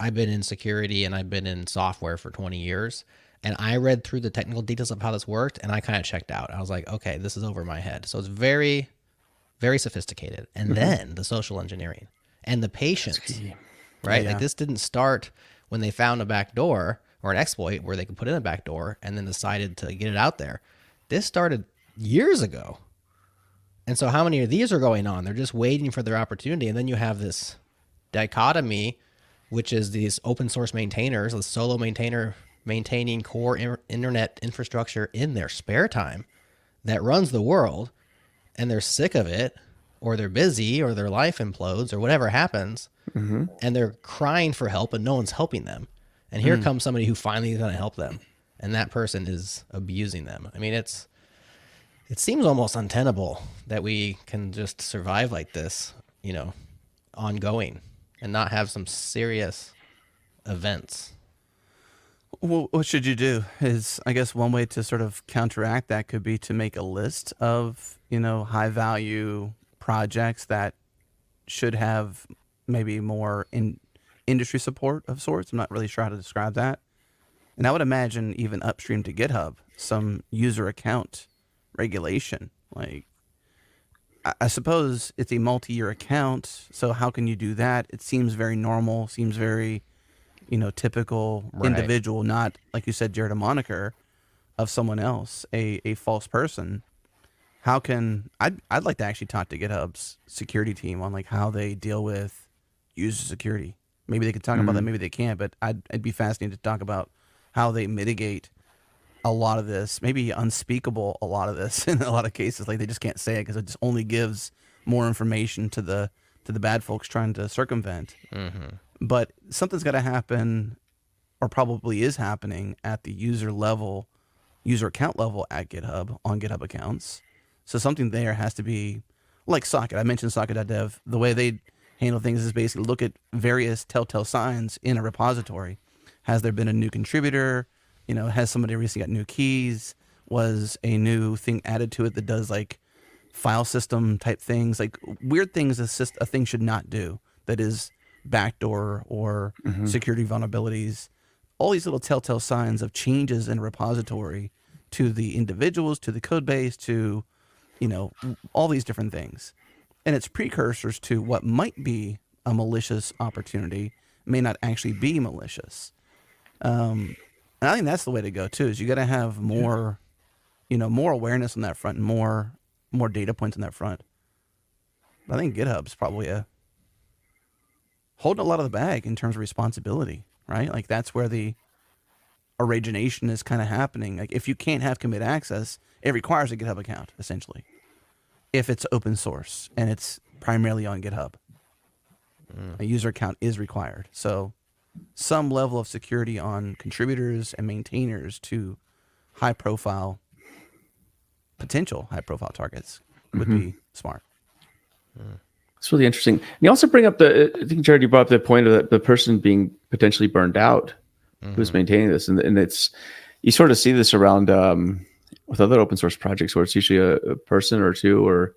I've been in security and I've been in software for 20 years, and I read through the technical details of how this worked, and I kind of checked out. I was like, okay, this is over my head. So it's very, very sophisticated. And then the social engineering and the patience, right? Yeah. Like this didn't start when they found a back door or an exploit where they could put in a back door and then decided to get it out there. This started years ago. And so how many of these are going on? They're just waiting for their opportunity. And then you have this dichotomy, which is these open source maintainers, the solo maintainer maintaining core internet infrastructure in their spare time that runs the world, and they're sick of it, or they're busy, or their life implodes, or whatever happens, and they're crying for help, and no one's helping them. And here comes somebody who finally is going to help them, and that person is abusing them. I mean, it seems almost untenable that we can just survive like this, ongoing, and not have some serious events. Well, what should you do? Is I guess one way to sort of counteract that could be to make a list of high value projects that should have maybe more industry support of sorts. I'm not really sure how to describe that. And I would imagine even upstream to GitHub, some user account regulation. Like, I suppose it's a multi-year account, so how can you do that? It seems very normal, seems very, typical individual, not, like you said, Jarod, a moniker of someone else, a false person. How can, I'd like to actually talk to GitHub's security team on like how they deal with user security. Maybe they could talk about that, maybe they can't, but I'd be fascinated to talk about how they mitigate a lot of this, maybe unspeakable a lot of this in a lot of cases. Like they just can't say it because it just only gives more information to the bad folks trying to circumvent. But something's got to happen, or probably is happening at the user account level at GitHub on GitHub accounts. So something there has to be like Socket. I mentioned Socket.dev. The way they handle things is basically look at various telltale signs in a repository. Has there been a new contributor? Has somebody recently got new keys? Was a new thing added to it that does like file system type things, like weird things a thing should not do, that is backdoor or security vulnerabilities. All these little telltale signs of changes in a repository to the individuals, to the code base, to, all these different things. And it's precursors to what might be a malicious opportunity, may not actually be malicious. And I think that's the way to go too, is you got to have more, more awareness on that front and more data points on that front. But I think GitHub's probably holding a lot of the bag in terms of responsibility, right? Like that's where the origination is kind of happening. Like if you can't have commit access, it requires a GitHub account essentially. If it's open source and it's primarily on GitHub. A user account is required. So some level of security on contributors and maintainers to potential high profile targets would be smart. It's really interesting. And you also bring up I think, Jared, you brought up the point of the person being potentially burned out who's maintaining this. And you sort of see this around with other open source projects where it's usually a person or two or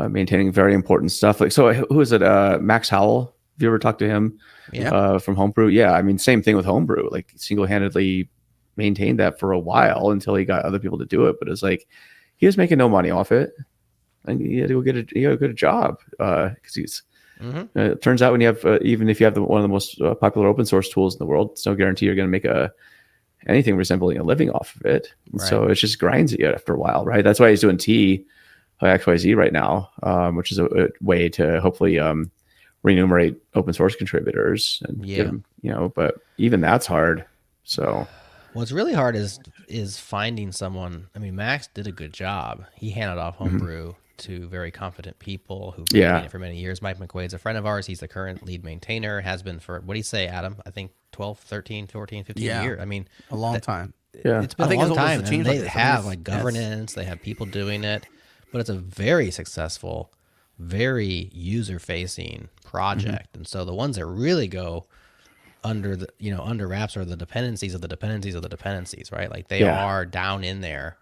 maintaining very important stuff. Like, so who is it? Max Howell. Have you ever talked to him? Yeah. From Homebrew? Yeah. I mean, same thing with Homebrew. Like, single-handedly maintained that for a while until he got other people to do it. But it's like he was making no money off it, and he had to go get a job because he's. It turns out when you have even if you have one of the most popular open source tools in the world, it's no guarantee you're going to make anything resembling a living off of it. Right. So it just grinds at you after a while, right? That's why he's doing XYZ right now, which is a way to hopefully remunerate open source contributors and give them, but even that's hard. So what's really hard is finding someone. I mean, Max did a good job. He handed off Homebrew to very competent people who've been doing it for many years. Mike McQuaid's a friend of ours. He's the current lead maintainer, has been for, what do you say, Adam? I think 12, 13, 14, 15 years. I mean, a long time. Yeah. It's been a long time. And they have like governance, they have people doing it, but it's a very successful, very user-facing project. And so the ones that really go under under wraps are the dependencies of the dependencies of the dependencies, right? Like they are down in there.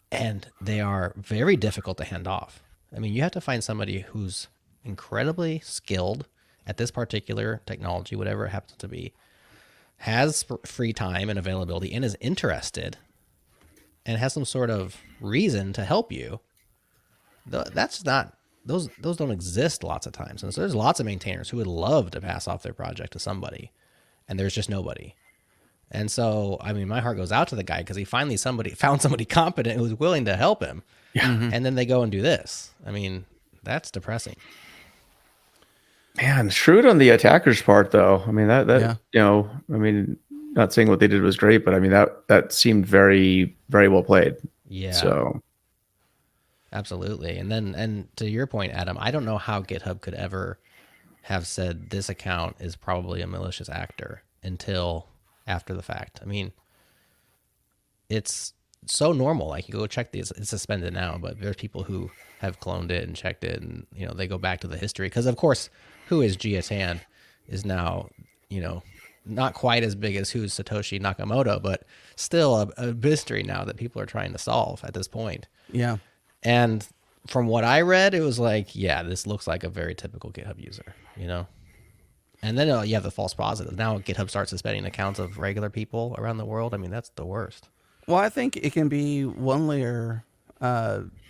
And they are very difficult to hand off. I mean, you have to find somebody who's incredibly skilled at this particular technology, whatever it happens to be, has free time and availability, and is interested, and has some sort of reason to help you. That's not those don't exist lots of times. And so there's lots of maintainers who would love to pass off their project to somebody, and there's just nobody. And so, I mean, my heart goes out to the guy because he finally found somebody competent who was willing to help him. Yeah. And then they go and do this. I mean, that's depressing. Man, shrewd on the attacker's part, though. I mean, I mean, not saying what they did was great, but I mean, that seemed very, very well played. Yeah. So. Absolutely. And to your point, Adam, I don't know how GitHub could ever have said this account is probably a malicious actor until after the fact. I mean, it's so normal. Like, you go check these, it's suspended now, but there's people who have cloned it and checked it, and they go back to the history because, of course, who is Tan is now not quite as big as who's Satoshi Nakamoto, but still a mystery now that people are trying to solve at this point. Yeah. And from what I read, it was like, yeah, this looks like a very typical GitHub user, And then you have the false positives. Now GitHub starts suspending accounts of regular people around the world. I mean, that's the worst. Well, I think it can be one layer,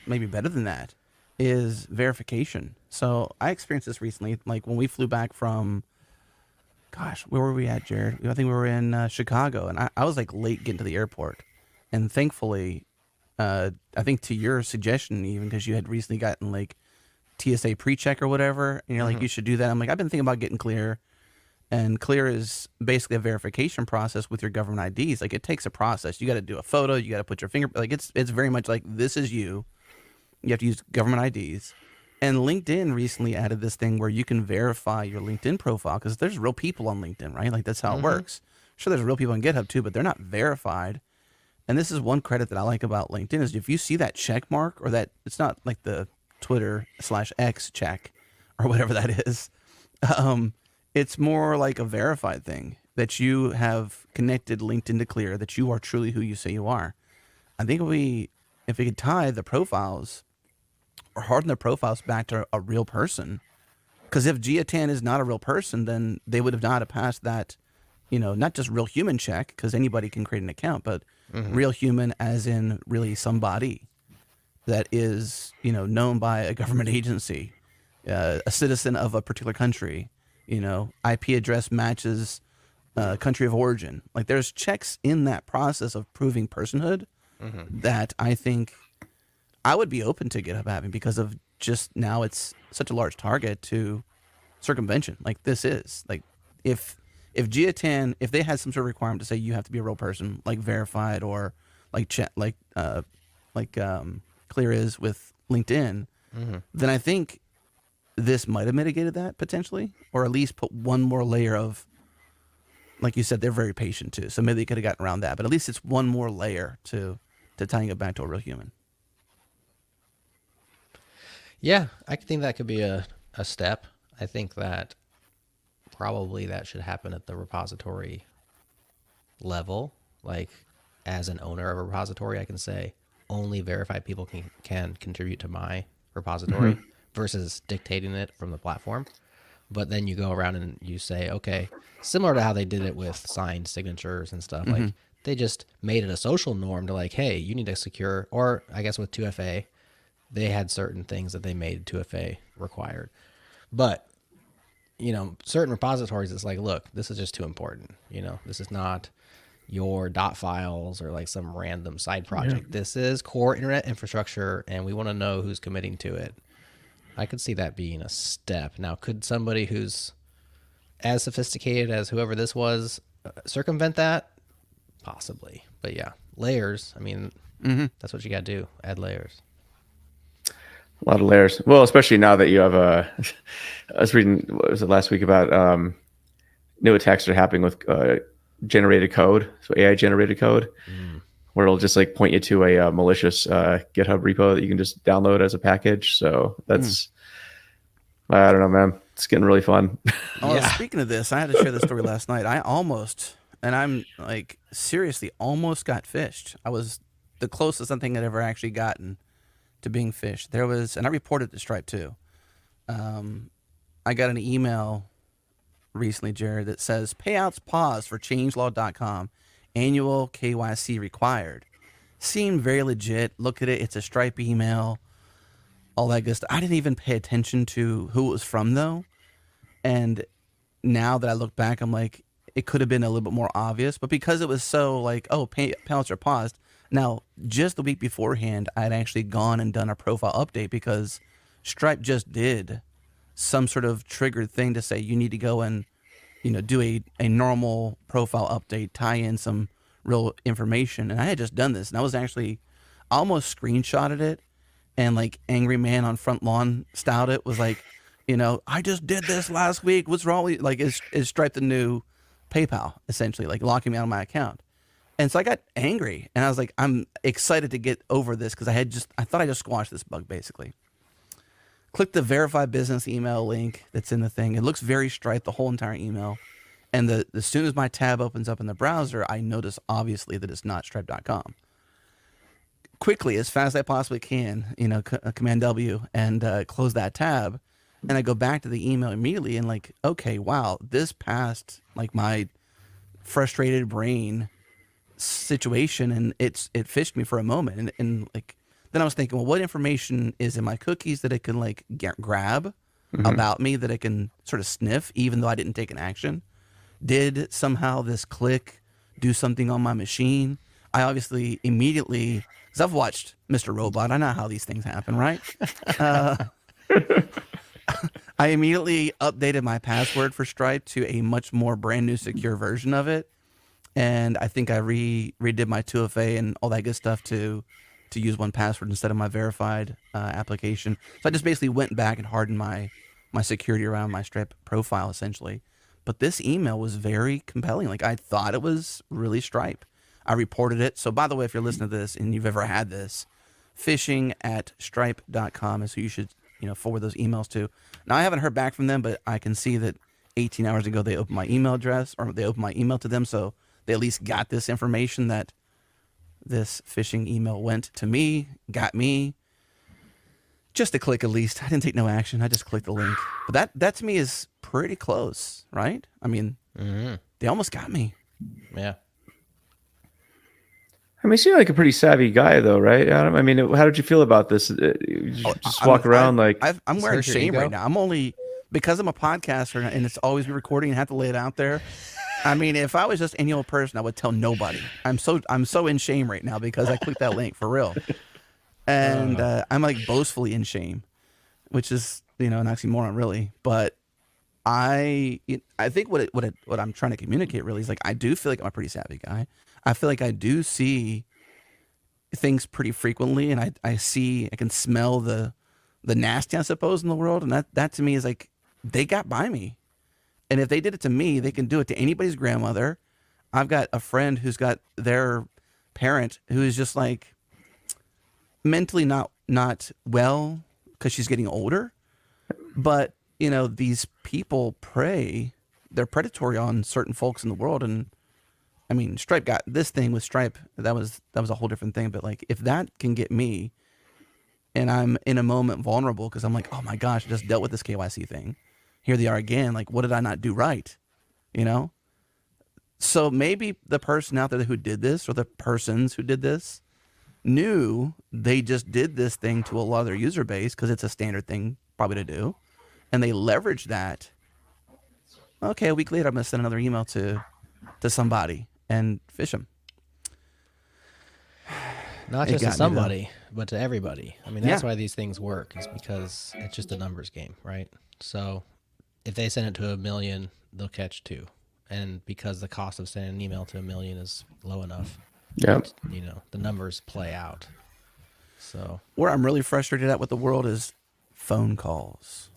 maybe better than that, is verification. So I experienced this recently, like when we flew back from, where were we at, Jared? I think we were in Chicago, and I was like late getting to the airport. And thankfully, I think to your suggestion, even because you had recently gotten like TSA pre-check or whatever, and you're like, you should do that. I'm like, I've been thinking about getting Clear, and Clear is basically a verification process with your government IDs. Like, it takes a process. You got to do a photo, you got to put your finger, like it's very much like, this is you. You have to use government IDs. And LinkedIn recently added this thing where you can verify your LinkedIn profile, because there's real people on LinkedIn, right? Like, that's how it works. Sure, there's real people on GitHub too, but they're not verified. And this is one credit that I like about LinkedIn is if you see that check mark, or that, it's not like the Twitter/X check or whatever that is. It's more like a verified thing that you have connected LinkedIn to Clear, that you are truly who you say you are. I think if we could tie the profiles or harden the profiles back to a real person, because if Tan is not a real person, then they would have not have passed that, not just real human check, because anybody can create an account, but real human as in really somebody that is, known by a government agency, a citizen of a particular country, IP address matches country of origin. Like, there's checks in that process of proving personhood that I think I would be open to GitHub having, because of just now it's such a large target to circumvention. Like, this is like, if Tan, if they had some sort of requirement to say you have to be a real person, like verified, or like Clear is with LinkedIn, then I think this might have mitigated that potentially, or at least put one more layer of, like you said, they're very patient too. So maybe they could have gotten around that, but at least it's one more layer to tying it back to a real human. Yeah, I think that could be a step. I think that probably that should happen at the repository level. Like, as an owner of a repository, I can say only verified people can contribute to my repository versus dictating it from the platform. But then you go around and you say, okay, similar to how they did it with signed signatures and stuff, like they just made it a social norm to like, hey, you need to secure, or I guess with 2FA, they had certain things that they made 2FA required. But, you know, certain repositories, it's like, look, this is just too important. You know, this is not your dot files or like some random side project. This is core internet infrastructure, and we want to know who's committing to it. I could see that being a step. Now, could somebody who's as sophisticated as whoever this was circumvent that? Possibly. But yeah, layers. I mean, that's what you got to do. Add layers. A lot of layers. Well, especially now that you have I was reading, what was it last week, about new attacks are happening with generated code, so AI generated code, where it'll just like point you to a malicious GitHub repo that you can just download as a package. So that's, I don't know, man. It's getting really fun. Oh, speaking of this, I had to share this story last night. I almost, and I'm like seriously almost got phished. I was the closest I think I'd ever actually gotten to being phished. There was, and I reported to Stripe too. I got an email recently, Jarod, that says payouts paused for changelog.com. Annual KYC required. Seemed very legit. Look at it. It's a Stripe email. All that good stuff. I didn't even pay attention to who it was from, though. And now that I look back, I'm like, it could have been a little bit more obvious. But because it was so like, oh, payouts are paused. Now, just the week beforehand, I had actually gone and done a profile update because Stripe just did some sort of triggered thing to say you need to go and, you know, do a normal profile update, tie in some real information. And I had just done this, and I was actually, I almost screenshotted it, and like Angry Man on Front Lawn styled it, was like, you know, I just did this last week. What's wrong with you? Like, is Stripe the new PayPal, essentially, like locking me out of my account? And so I got angry, and I was like, I'm excited to get over this because I thought I just squashed this bug, basically. Click the verify business email link that's in the thing. It looks very Stripe, the whole entire email. And as soon as my tab opens up in the browser, I notice obviously that it's not stripe.com. Quickly, as fast as I possibly can, you know, Command W and close that tab. And I go back to the email immediately and like, okay, wow, this passed like my frustrated brain situation, and it phished me for a moment. And like, then I was thinking, well, what information is in my cookies that it can like grab about me, that it can sort of sniff, even though I didn't take an action? Did somehow this click do something on my machine? I obviously immediately, because I've watched Mr. Robot, I know how these things happen, right? I immediately updated my password for Stripe to a much more brand new secure version of it. And I think I redid my 2FA and all that good stuff to use 1Password instead of my verified application. So I just basically went back and hardened my security around my Stripe profile, essentially. But this email was very compelling. Like, I thought it was really Stripe. I reported it. So by the way, if you're listening to this and you've ever had this, phishing@stripe.com is who you should, you know, forward those emails to. Now, I haven't heard back from them, but I can see that 18 hours ago they opened my email address, or they opened my email to them. So they at least got this information that this phishing email went to me, got me. Just a click, at least. I didn't take no action. I just clicked the link. But that to me is pretty close, right? I mean, they almost got me. Yeah. I mean, you seem like a pretty savvy guy, though, right, Adam? I mean, how did you feel about this? You just walk around like... I'm wearing shame right now. I'm only... Because I'm a podcaster and it's always recording and have to lay it out there. I mean, if I was just any old person, I would tell nobody. I'm so in shame right now because I clicked that link, for real. And I'm like boastfully in shame, which is, you know, an oxymoron, really. But I think what I'm trying to communicate really is like, I do feel like I'm a pretty savvy guy. I feel like I do see things pretty frequently, and I can smell the the nasty, I suppose, in the world. And that to me is like, they got by me. And if they did it to me, they can do it to anybody's grandmother. I've got a friend who's got their parent who is just like mentally not well because she's getting older. But, you know, these people they're predatory on certain folks in the world. And I mean, Stripe got this thing with Stripe. That was a whole different thing. But like, if that can get me and I'm in a moment vulnerable because I'm like, oh my gosh, I just dealt with this KYC thing. Here they are again. Like, what did I not do right? You know? So maybe the person out there who did this or the persons who did this knew they just did this thing to a lot of their user base because it's a standard thing probably to do. And they leveraged that. Okay, a week later, I'm going to send another email to somebody and fish them. Not just to somebody, but to everybody. I mean, that's why these things work, is because it's just a numbers game, right? So if they send it to 1 million, they'll catch 2. And because the cost of sending an email to 1 million is low enough, you know, the numbers play out. So where I'm really frustrated at with the world is phone calls.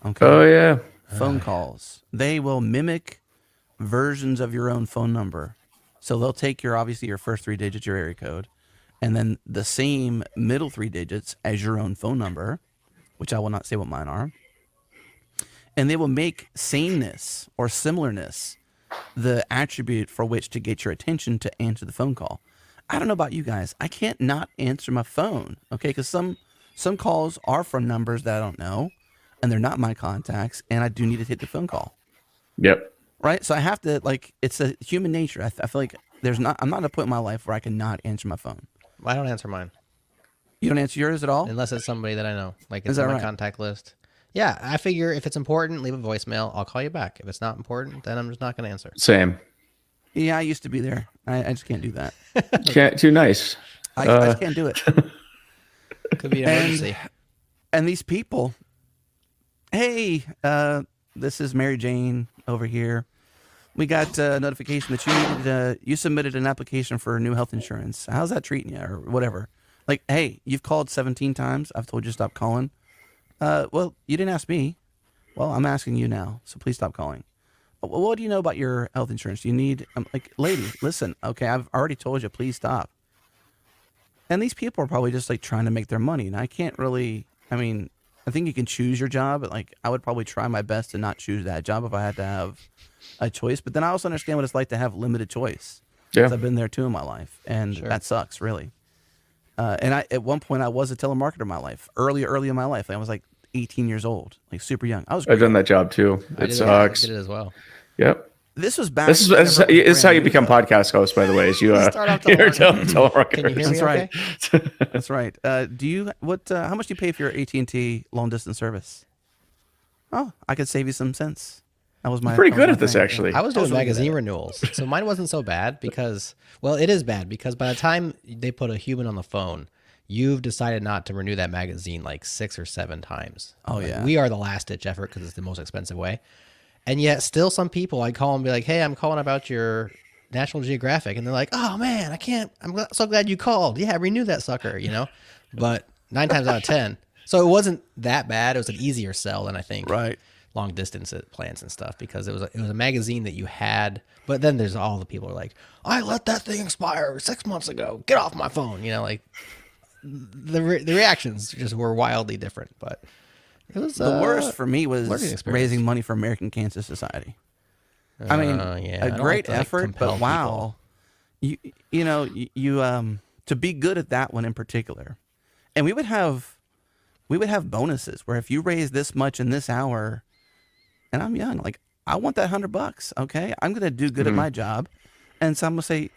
Okay. Oh, yeah. Phone calls. They will mimic versions of your own phone number. So they'll take obviously your first 3 digits, your area code, and then the same middle 3 digits as your own phone number, which I will not say what mine are. And they will make sameness or similarness the attribute for which to get your attention to answer the phone call. I don't know about you guys. I can't not answer my phone, okay? Because some calls are from numbers that I don't know, and they're not my contacts, and I do need to take the phone call. Yep. Right? So I have to, like, it's a human nature. I feel like I'm not at a point in my life where I cannot answer my phone. I don't answer mine. You don't answer yours at all? Unless it's somebody that I know. Like, it's on my contact list. Yeah, I figure if it's important, leave a voicemail. I'll call you back. If it's not important, then I'm just not going to answer. Same. Yeah, I used to be there. I just can't do that. Too nice. I just can't do it. Could be an emergency. And these people, hey, this is Mary Jane over here. We got a notification that you submitted an application for new health insurance. How's that treating you, or whatever? Like, hey, you've called 17 times. I've told you to stop calling. Well, you didn't ask me. Well, I'm asking you now, so please stop calling. What do you know about your health insurance? You need, like, lady, listen, okay, I've already told you, please stop. And these people are probably just, like, trying to make their money. And I can't really, I mean, I think you can choose your job, but, like, I would probably try my best to not choose that job if I had to have a choice. But then I also understand what it's like to have limited choice. Yeah. Because I've been there, too, in my life. And that sucks, really. And at one point, I was a telemarketer in my life, early in my life. I was, like, 18 years old, like super young. I've done that job too. It sucks. I did it as well. Yep. This was back. This is how you become podcast host, by the way. Is you start off telemarketer. Can you hear me? That's right. That's right. How much do you pay for your AT&T long distance service? Oh, I could save you some cents. That was my. Pretty good at this, actually. I was doing magazine renewals, so mine wasn't so bad because, well, it is bad because by the time they put a human on the phone, you've decided not to renew that magazine like 6 or 7 times. Oh, yeah. We are the last ditch effort because it's the most expensive way. And yet still some people, I call and be like, hey, I'm calling about your National Geographic. And they're like, oh, man, I'm so glad you called. Yeah, renew that sucker, you know. But 9 times out of 10. So it wasn't that bad. It was an easier sell than I think. Right. Long distance plans and stuff because it was a magazine that you had. But then there's all the people who are like, I let that thing expire 6 months ago. Get off my phone. You know, like. The reactions just were wildly different, but it was the worst for me was raising money for American Cancer Society. I mean, a great effort, but wow, people. you to be good at that one in particular, and we would have bonuses where if you raise this much in this hour, and I'm young, like I want that $100. Okay, I'm gonna do good at my job, and so I'm gonna say,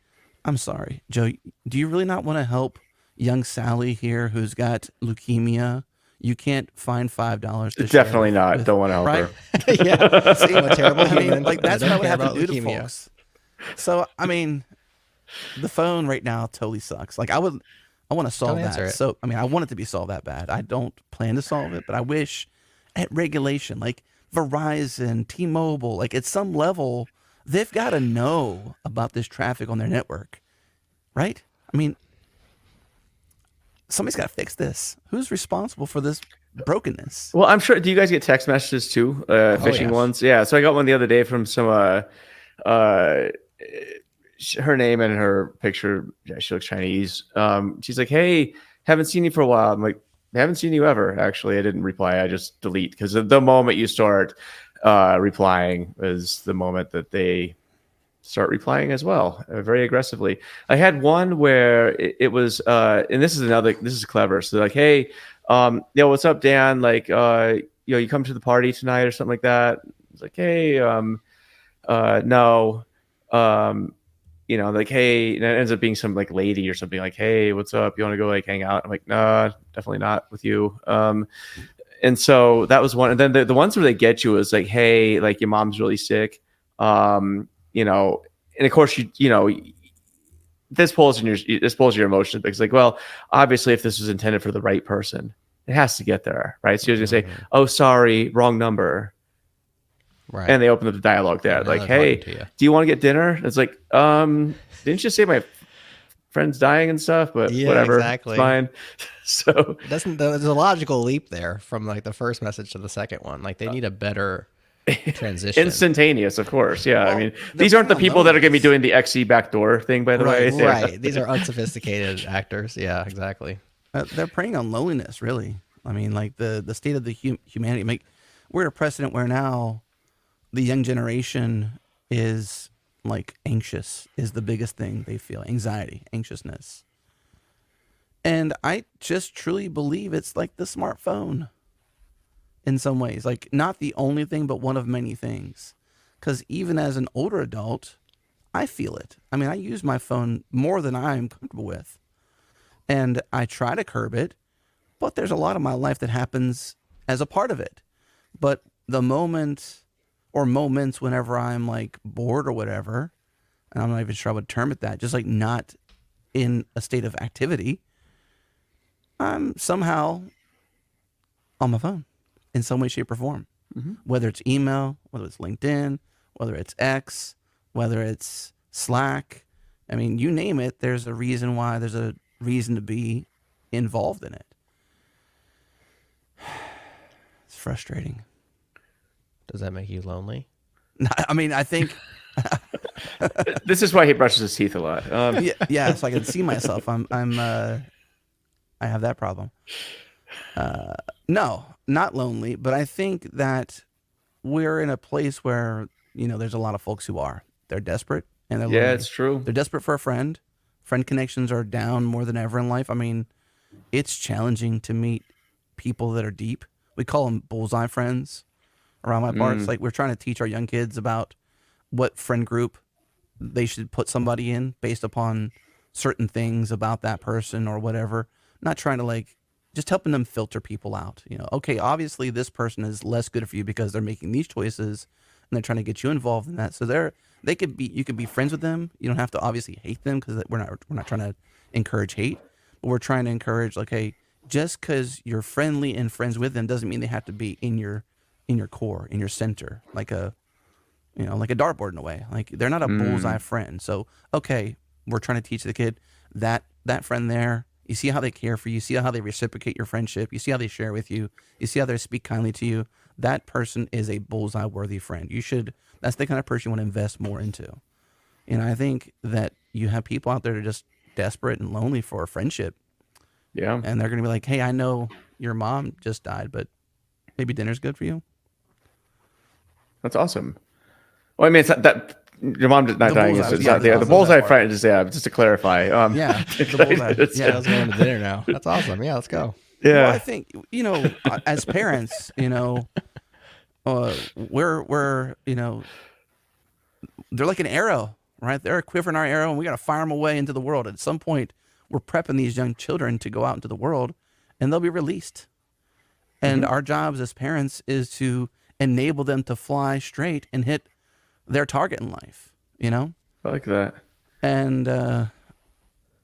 I'm sorry, Joe. Do you really not want to help young Sally here who's got leukemia? You can't find $5 to definitely not. Don't want to help her. Yeah. See, what terrible. I mean, like that's what I would have to do to folks. So, I mean, the phone right now totally sucks. Like I want to solve that. So, I mean, I want it to be solved that bad. I don't plan to solve it, but I wish at regulation, like Verizon, T-Mobile, like at some level, they've got to know about this traffic on their network, right? I mean, somebody's got to fix this. Who's responsible for this brokenness? Well, I'm sure. Do you guys get text messages too? Phishing yes. ones? Yeah. So I got one the other day from some her name and her picture. Yeah, she looks Chinese. She's like, "Hey, haven't seen you for a while." I'm like, "I haven't seen you ever." Actually, I didn't reply. I just delete, because the moment you start replying is the moment that they start replying as well, very aggressively. I had one where it was, and this is clever. So like, "Hey, what's up, Dan? Like, you come to the party tonight or something like that." It's like, "Hey, no." Like, "Hey," and it ends up being some like lady or something, like, "Hey, what's up? You want to go like hang out?" I'm like, "Nah, definitely not with you." And so that was one. And then the ones where they get you is like, "Hey, like your mom's really sick." And of course this pulls your emotions, because like, well, obviously if this was intended for the right person, it has to get there, right? So you're gonna say, "Oh, sorry, wrong number." Right. And they open up the dialogue there, Now like, they're "Hey, talking to you. do you want to get dinner?" It's like, didn't you say my friend's dying and stuff? But Yeah, whatever, exactly. it's fine. So There's a logical leap there from like the first message to the second one. Like they need a better transition. instantaneous, of course. Yeah. Well, I mean, they're these aren't the playing on people that are going to be loneliness. doing the XZ Backdoor thing, by the way. Yeah. Right. These are unsophisticated actors. Yeah, exactly. They're preying on loneliness, really. I mean, like the state of the humanity. We're at a precedent where now the young generation is like anxious is the biggest thing they feel. Anxiety, anxiousness. And I just truly believe it's like the smartphone in some ways. Like not the only thing, but one of many things. Because even as an older adult, I feel it. I mean, I use my phone more than I'm comfortable with. And I try to curb it, but there's a lot of my life that happens as a part of it. But the moment or moments whenever I'm like bored or whatever, and I'm not even sure I would term it that, just like not in a state of activity, I'm somehow on my phone in some way, shape, or form. Mm-hmm. Whether it's email, whether it's LinkedIn, whether it's X, whether it's Slack. I mean, you name it, there's a reason why, there's a reason to be involved in it. It's frustrating. Does that make you lonely? I mean, I think This is why he brushes his teeth a lot. yeah, so I can see myself. I have that problem. No, not lonely, but I think that we're in a place where, there's a lot of folks who are. They're desperate and they're lonely. Yeah, it's true. They're desperate for a friend. Friend connections are down more than ever in life. I mean, it's challenging to meet people that are deep. We call them bullseye friends around my parts. Like we're trying to teach our young kids about what friend group they should put somebody in based upon certain things about that person or whatever. Not trying to like, just helping them filter people out. Okay, obviously this person is less good for you because they're making these choices and they're trying to get you involved in that. So you could be friends with them. You don't have to obviously hate them, because we're not trying to encourage hate, but we're trying to encourage like, hey, just because you're friendly and friends with them doesn't mean they have to be in your core, in your center, like a dartboard in a way. Like they're not a bullseye friend. So, okay, we're trying to teach the kid that friend there, you see how they care for you, you see how they reciprocate your friendship, you see how they share with you, you see how they speak kindly to you. That person is a bullseye worthy friend. That's the kind of person you want to invest more into. I think that you have people out there that are just desperate and lonely for a friendship. Yeah. And they're going to be like, hey, I know your mom just died, but maybe dinner's good for you. That's awesome. Well, I mean, it's not that your mom not dying. Bullseye, It's yeah, not there. The the bullseye bullseye friend is, just to clarify. Yeah, the bullseye. Yeah, I was going to dinner now. That's awesome. Yeah, let's go. Yeah. Well, I think, as parents, we're they're like an arrow, right? They're a quiver in our arrow, and we got to fire them away into the world. At some point, we're prepping these young children to go out into the world, and they'll be released. And our jobs as parents is to enable them to fly straight and hit their target in life, I like that. And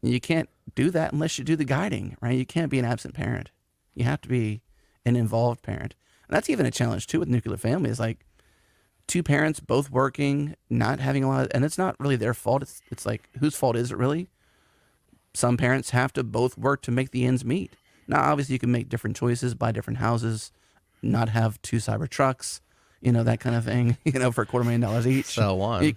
you can't do that unless you do the guiding, right? You can't be an absent parent. You have to be an involved parent. And that's even a challenge too with nuclear families. Like two parents both working, not having a lot and it's not really their fault. It's like, whose fault is it really? some parents have to both work to make the ends meet. Now, obviously, you can make different choices, buy different houses, not have 2 cyber trucks, that kind of thing, for $250,000 each. So one.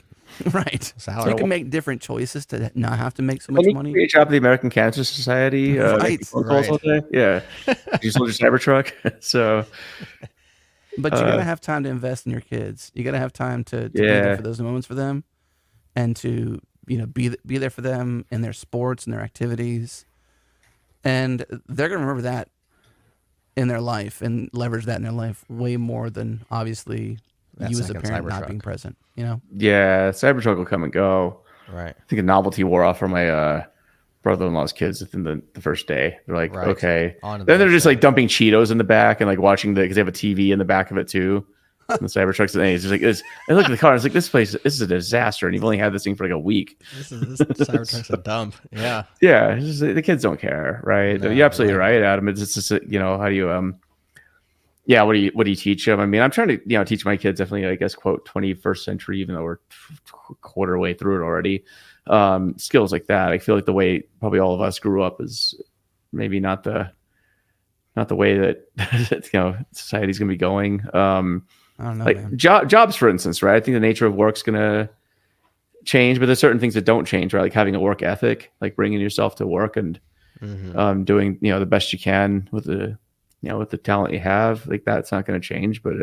Right. Salary. You can make different choices to not have to make so much money. Great job at the American Cancer Society. Right. Phone calls all day. Yeah. You sold your Cybertruck. So, But you got to have time to invest in your kids. You got to have time to be there for those moments for them, and to be there for them in their sports and their activities. And they're going to remember that in their life and leverage that in their life way more than obviously That you as a second parent not Cybertruck. being present. Yeah, Cybertruck will come and go. Right. I think a novelty wore off for my brother-in-law's kids within the first day. They're like, Right. okay. On to the Then they're next just day. like dumping Cheetos in the back and like watching because they have a TV in the back of it too. And the Cybertrucks, and he's just like, I look at the car, and it's like, this is a disaster, and you've only had this thing for like a week. This Cybertruck's a dump. Yeah. Yeah, it's just, the kids don't care, right? No, You're absolutely right, Adam. It's just how do you what do you teach them? I mean, I'm trying to teach my kids definitely, I guess, quote 21st century, even though we're quarter way through it already. Skills like that. I feel like the way probably all of us grew up is maybe not the way that society's going to be going. I don't know, like man. jobs, for instance, right? I think the nature of work's going to change, but there's certain things that don't change, right? Like having a work ethic, like bringing yourself to work and doing the best you can with the talent you have. Like that's not going to change. But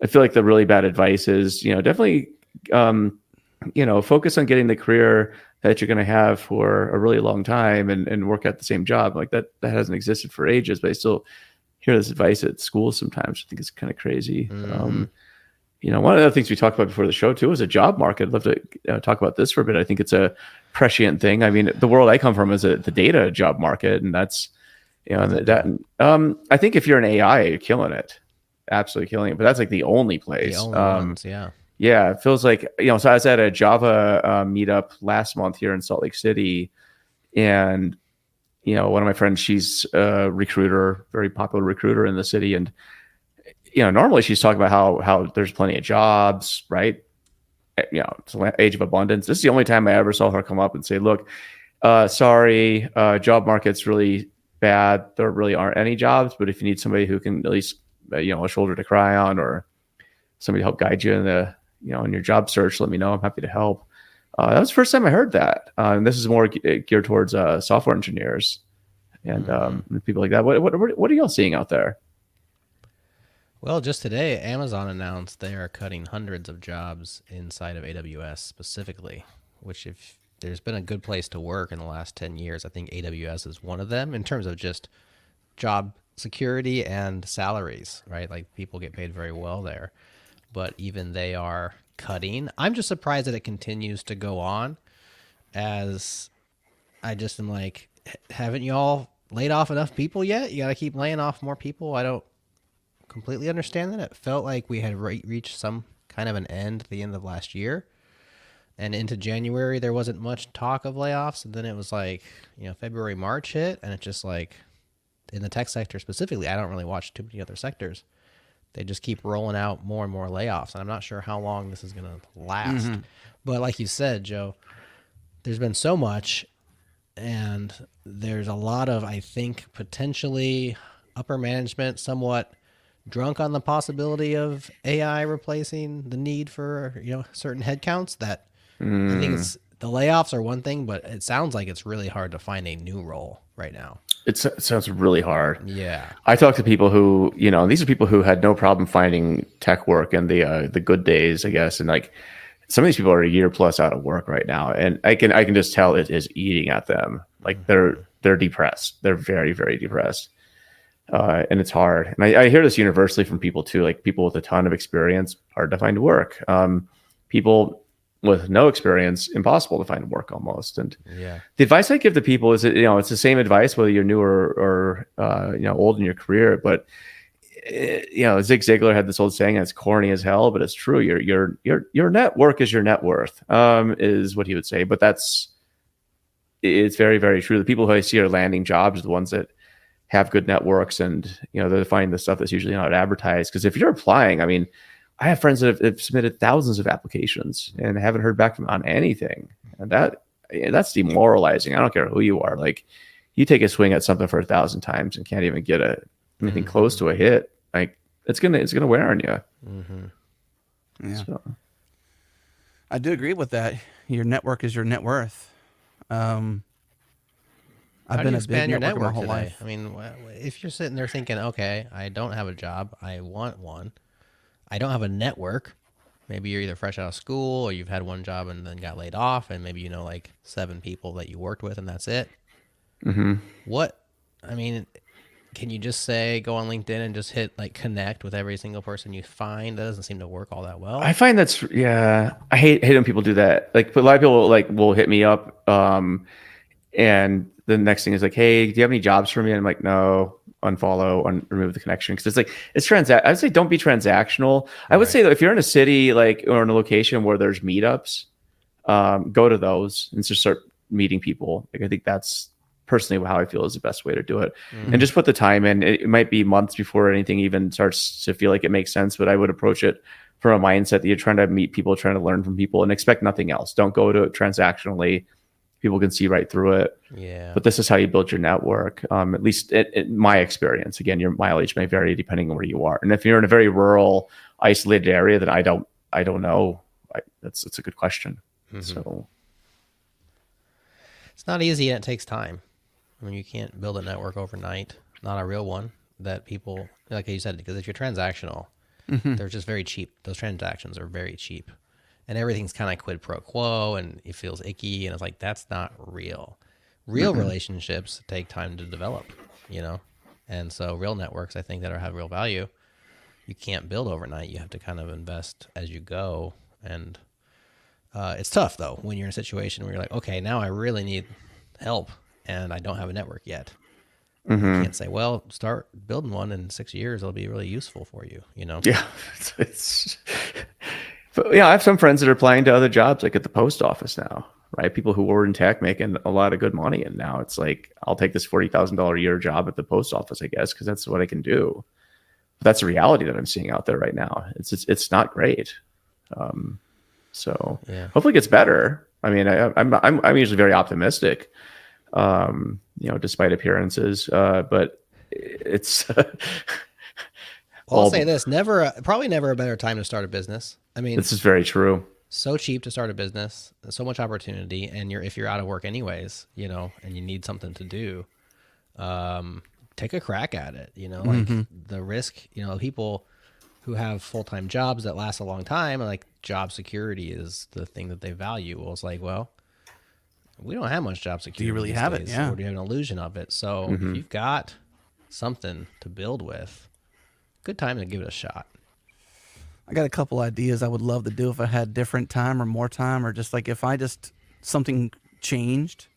I feel like the really bad advice is definitely focus on getting the career that you're going to have for a really long time and work at the same job. Like that hasn't existed for ages, but I still hear this advice at school sometimes. I think it's kind of crazy. One of the things we talked about before the show too is a job market. I'd love to talk about this for a bit. I think it's a prescient thing. I mean, the world I come from is the data job market, and that's I think if you're an AI, you're killing it, absolutely killing it. But that's like the only place. The only ones, yeah. Yeah, it feels like So I was at a Java meetup last month here in Salt Lake City, and one of my friends, she's a recruiter, very popular recruiter in the city, and normally she's talking about how there's plenty of jobs, right? It's an age of abundance. This is the only time I ever saw her come up and say, "Look, sorry, job market's really bad. There really aren't any jobs, but if you need somebody who can at least a shoulder to cry on, or somebody to help guide you in your job search, let me know. I'm happy to help." That was the first time I heard that. And this is more geared towards software engineers and people like that. What are y'all seeing out there? Well, just today, Amazon announced they are cutting hundreds of jobs inside of AWS specifically, which if there's been a good place to work in the last 10 years, I think AWS is one of them in terms of just job security and salaries, right? Like people get paid very well there, but even they are cutting. I'm just surprised that it continues to go on, as I just am like, haven't you all laid off enough people yet? You got to keep laying off more people. I don't completely understand that. It felt like we had reached some kind of an end at the end of last year, and into January there wasn't much talk of layoffs, and then it was like February, March hit, and it's just like in the tech sector specifically, I don't really watch too many other sectors. They just keep rolling out more and more layoffs, and I'm not sure how long this is going to last. But like you said, Joe, there's been so much, and there's a lot of, I think, potentially upper management somewhat drunk on the possibility of AI replacing the need for certain headcounts. That I think the layoffs are one thing, but it sounds like it's really hard to find a new role right now. It sounds really hard. Yeah. I talk to people who, these are people who had no problem finding tech work in the good days, I guess. And like some of these people are a year plus out of work right now. And I can just tell it is eating at them. Like they're depressed. They're very, very depressed. And it's hard. And I hear this universally from people too, like people with a ton of experience, hard to find work. People with no experience, impossible to find work almost. And the advice I give to people is that, it's the same advice, whether you're new or old in your career, but Zig Ziglar had this old saying, and it's corny as hell, but it's true. Your net worth is your net worth, is what he would say. But it's very, very true. The people who I see are landing jobs are the ones that have good networks, and they're finding the stuff that's usually not advertised. Because if you're applying, I mean, I have friends that have submitted thousands of applications and haven't heard back from on anything. And that, that's demoralizing. I don't care who you are. Like, you take a swing at something for 1,000 times and can't even get anything close to a hit. Like, it's gonna wear on you. Yeah. So. I do agree with that. Your network is your net worth. I've How do been you a big expand your networker my network whole today? life. I mean, if you're sitting there thinking, okay, I don't have a job, I want one. I don't have a network. Maybe you're either fresh out of school or you've had one job and then got laid off, and maybe you know like 7 people that you worked with and that's it. What, I mean, can you just say go on LinkedIn and just hit like connect with every single person you find? That doesn't seem to work all that well. I find I hate when people do that. Like, a lot of people like will hit me up, and the next thing is like, hey, do you have any jobs for me? And I'm like, no. Unfollow, remove the connection, because it's like I would say don't be transactional. I would say that if you're in a city like or in a location where there's meetups, go to those and just start meeting people. Like, I think that's personally how I feel is the best way to do it, and just put the time in. It might be months before anything even starts to feel like it makes sense, but I would approach it from a mindset that you're trying to meet people, trying to learn from people, and expect nothing else. Don't go to it transactionally. People can see right through it. Yeah. But this is how you build your network. At least in my experience. Again, your mileage may vary depending on where you are. And if you're in a very rural, isolated area, then I don't know. That's a good question. So it's not easy and it takes time. I mean, you can't build a network overnight. Not a real one that people, like you said, because if you're transactional, they're just very cheap. Those transactions are very cheap. And everything's kind of quid pro quo, and it feels icky, and it's like, that's not real. Real relationships take time to develop, you know? And so real networks, I think, that have real value, you can't build overnight. You have to kind of invest as you go. And it's tough, though, when you're in a situation where you're like, okay, now I really need help, and I don't have a network yet. You can't say, well, start building one in 6 years. It'll be really useful for you, you know? yeah, but yeah, I have some friends that are applying to other jobs, like at the post office now, right? People who were in tech making a lot of good money, and now it's like, I'll take this $40,000 a year job at the post office, I guess, because that's what I can do. But that's the reality that I'm seeing out there right now. It's not great. So Yeah. hopefully it gets better. I mean, I'm usually very optimistic, despite appearances, but it's. Well, I'll say this: probably never a better time to start a business. I mean, this is very true. So cheap to start a business, so much opportunity, and if you're out of work anyways, you know, and you need something to do, take a crack at it. You know, like the risk. You know, people who have full-time jobs that last a long time, like job security is the thing that they value. Well, it's like, well, we don't have much job security. Do you really have it? Yeah. Or do you have an illusion of it? So if you've got something to build with, good time to give it a shot. I got a couple ideas I would love to do if I had different time or more time, or just like if something changed.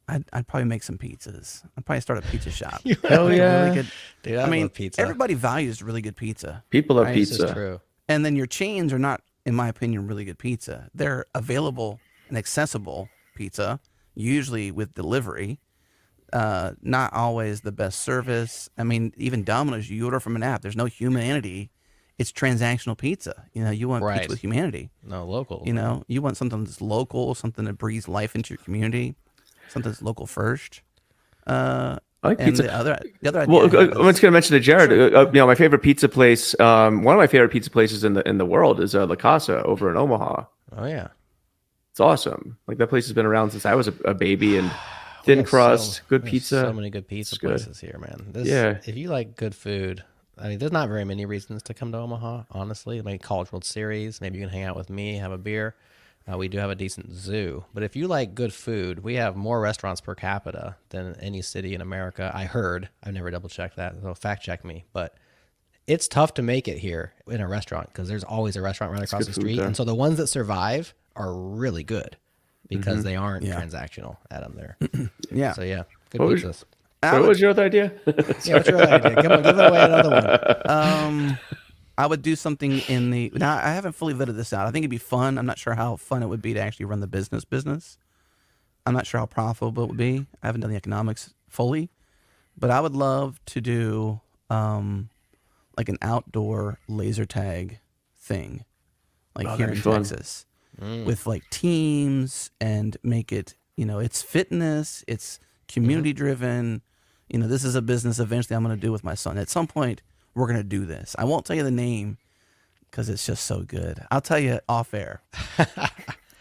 I'd probably make some pizzas. I'd probably start a pizza shop. Hell yeah. Really good, Dude, I mean, love pizza. Everybody values really good pizza. People love right? This pizza. is true. And then your chains are not, in my opinion, really good pizza. They're available and accessible pizza, usually with delivery. Not always the best service. I mean, even Domino's, you order from an app. There's no humanity. It's transactional pizza. You know, you want Right. pizza with humanity. No, local. You know, you want something that's local, something that breathes life into your community, something that's local first. I like And pizza. the other idea. Well, I have I'm is- just going to mention to Jarod. My favorite pizza place. One of my favorite pizza places in the world is La Casa over in Omaha. Oh yeah. It's awesome. Like, that place has been around since I was a baby, and We thin have crust, good we have pizza. So many good pizza It's good. places here, man. Yeah. If you like good food, I mean, there's not very many reasons to come to Omaha, honestly. Maybe College World Series. Maybe you can hang out with me, have a beer. We do have a decent zoo. But if you like good food, we have more restaurants per capita than any city in America. I heard. I've never double checked that, so fact check me. But it's tough to make it here in a restaurant because there's always a restaurant right across good the food street. there. And so the ones that survive are really good because they aren't Yeah. transactional, Adam, there. yeah. So yeah, good What was- pizzas. What was your other idea? Yeah, what's your other idea? Come on, give away another one. I would do something in the. Now, I haven't fully vetted this out. I think it'd be fun. I'm not sure how fun it would be to actually run the business. I'm not sure how profitable it would be. I haven't done the economics fully, but I would love to do like an outdoor laser tag thing, like here that'd in be fun. Texas. with like teams and make it, it's fitness, it's community driven. This is a business eventually I'm going to do with my son. At some point, we're going to do this. I won't tell you the name because it's just so good. I'll tell you off air.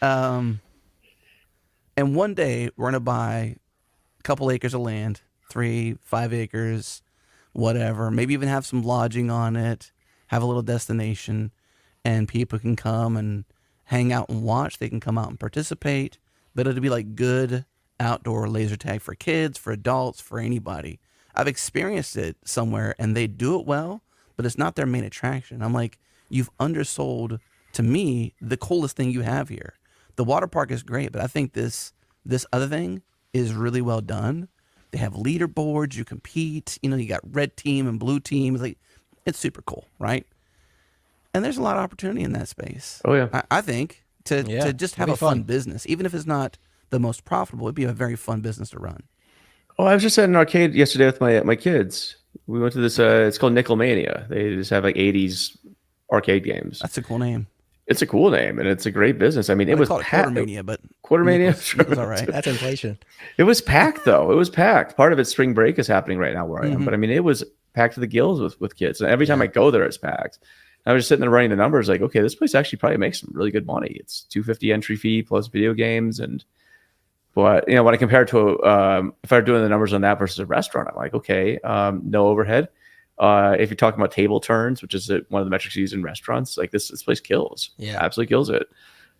And one day we're going to buy a couple acres of land, 3-5 acres, whatever. Maybe even have some lodging on it, have a little destination, and people can come and hang out and watch. They can come out and participate. But it'll be like good outdoor laser tag for kids, for adults, for anybody. I've experienced it somewhere, and they do it well, but it's not their main attraction. I'm like, you've undersold to me the coolest thing you have here. The water park is great, but I think this other thing is really well done. They have leaderboards, you compete, you got red team and blue team. It's super cool, right? And there's a lot of opportunity in that space. Oh yeah. I think to just have a fun business, even if it's not the most profitable, it'd be a very fun business to run. Oh, I was just at an arcade yesterday with my kids. We went to this. It's called Nickelmania. They just have like 80s arcade games. That's a cool name. It's a cool name, and it's a great business. I mean, it was Quartermania, but Quartermania. Sure. It was all right. That's inflation. It was packed, though. It was packed. Part of it, spring break is happening right now where I am. But I mean, it was packed to the gills with kids. And every time I go there, it's packed. I was just sitting there running the numbers, like, okay, this place actually probably makes some really good money. It's $250 entry fee plus video games, but when I compare it to if I were doing the numbers on that versus a restaurant, I'm like, okay, no overhead. If you're talking about table turns, which is one of the metrics used in restaurants, like this place kills. Yeah, absolutely kills it.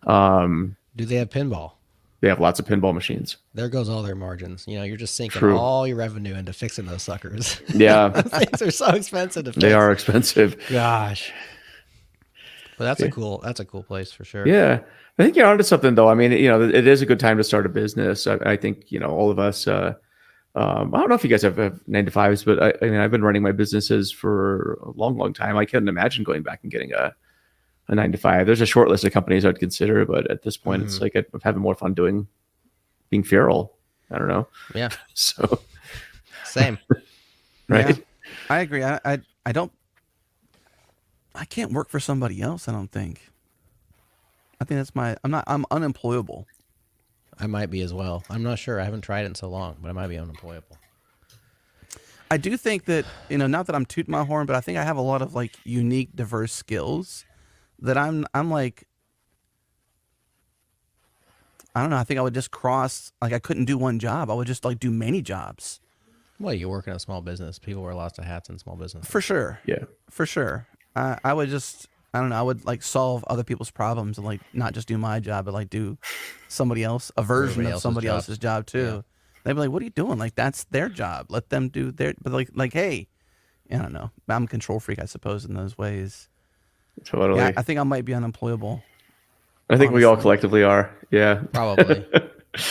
Do they have pinball? They have lots of pinball machines. There goes all their margins. You're just sinking True. all your revenue into fixing those suckers. Yeah, things are so expensive to fix. They are expensive. Gosh, but that's a cool place for sure. Yeah, I think you're onto something though. I mean, it is a good time to start a business. I think all of us. I don't know if you guys have 9-to-5s, but I mean, I've been running my businesses for a long, long time. I couldn't imagine going back and getting a 9-to-5. There's a short list of companies I'd consider, but at this point, it's like I'm having more fun being feral. I don't know. Yeah. So same. Right. Yeah, I agree. I can't work for somebody else. I don't think. I think I'm unemployable. I might be as well. I'm not sure. I haven't tried it in so long, but I might be unemployable. I do think that, not that I'm tooting my horn, but I think I have a lot of like unique, diverse skills that I'm like, I don't know. I think I would just I couldn't do one job. I would just like do many jobs. Well, you work in a small business. People wear lots of hats in small business. For sure. Yeah. For sure. I would just, I don't know. I would like solve other people's problems and like not just do my job, but like do somebody else, a version of somebody else's job too. Yeah. They'd be like, "What are you doing? Like that's their job. Let them do their." But like, hey, I don't know. I'm a control freak, I suppose, in those ways. Totally. Yeah, I think I might be unemployable. I think we all collectively are. Yeah. Probably.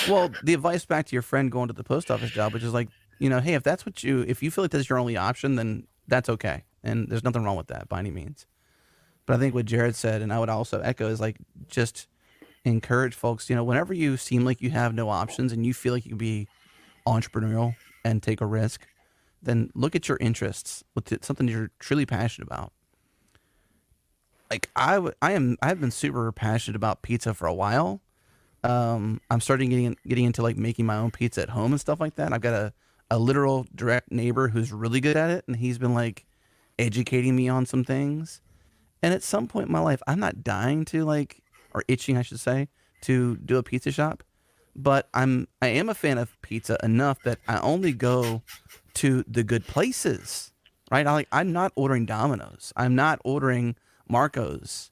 Well, the advice back to your friend going to the post office job, which is like, hey, if you feel like that's your only option, then that's okay, and there's nothing wrong with that by any means. But I think what Jarod said, and I would also echo, is like just encourage folks, whenever you seem like you have no options and you feel like you can be entrepreneurial and take a risk, then look at your interests, something you're truly passionate about. Like I've been super passionate about pizza for a while. I'm starting getting into like making my own pizza at home and stuff like that. I've got a literal direct neighbor who's really good at it, and he's been like educating me on some things. And at some point in my life, I'm not dying to or itching, I should say, to do a pizza shop. But I am a fan of pizza enough that I only go to the good places, right? I'm not ordering Domino's. I'm not ordering Marco's.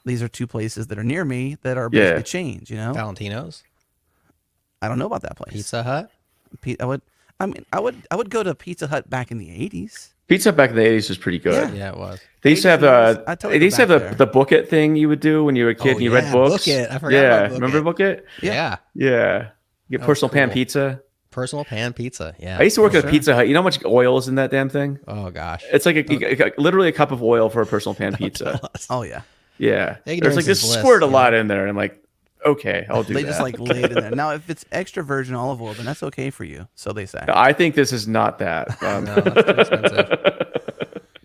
These are two places that are near me that are basically chains, Valentino's? I don't know about that place. Pizza Hut? I would go to Pizza Hut back in the 80s. Pizza back in the 80s was pretty good. Yeah, it was. They used to have the book it thing you would do when you were a kid and you read books. Book It. I forgot about Book remember It. Book It? Yeah. Yeah. You get personal pan pizza. Personal pan pizza. Yeah. I used to work at a Pizza Hut. You know how much oil is in that damn thing? Oh gosh. It's like literally a cup of oil for a personal pan pizza. Oh yeah. Yeah. There's Ignorance like this is bliss, squirt a lot in there, and I'm like, okay, I'll do that. They just like lay it in there. Now, if it's extra virgin olive oil, then that's okay for you. So they say. I think this is not that. No, that's too expensive.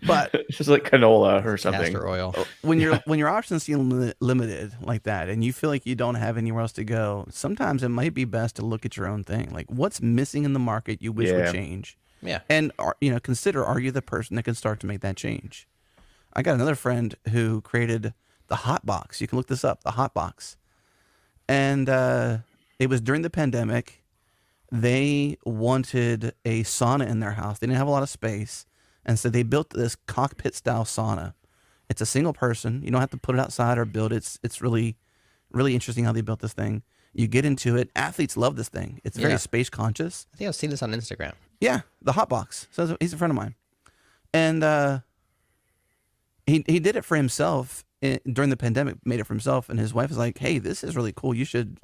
But It's just like canola or something. Castor oil. when your options seem limited like that, and you feel like you don't have anywhere else to go, sometimes it might be best to look at your own thing. Like, what's missing in the market you wish would change? Yeah. And consider, are you the person that can start to make that change? I got another friend who created the Hot Box. You can look this up, the Hot Box. And it was during the pandemic. They wanted a sauna in their house. They didn't have a lot of space. And so they built this cockpit style sauna. It's a single person. You don't have to put it outside or build it. It's really, really interesting how they built this thing. You get into it. Athletes love this thing. It's very space conscious. I think I've seen this on Instagram. Yeah, the Hot Box. So he's a friend of mine. And he did it for himself during the pandemic, made it for himself. And his wife was like, hey, this is really cool. We should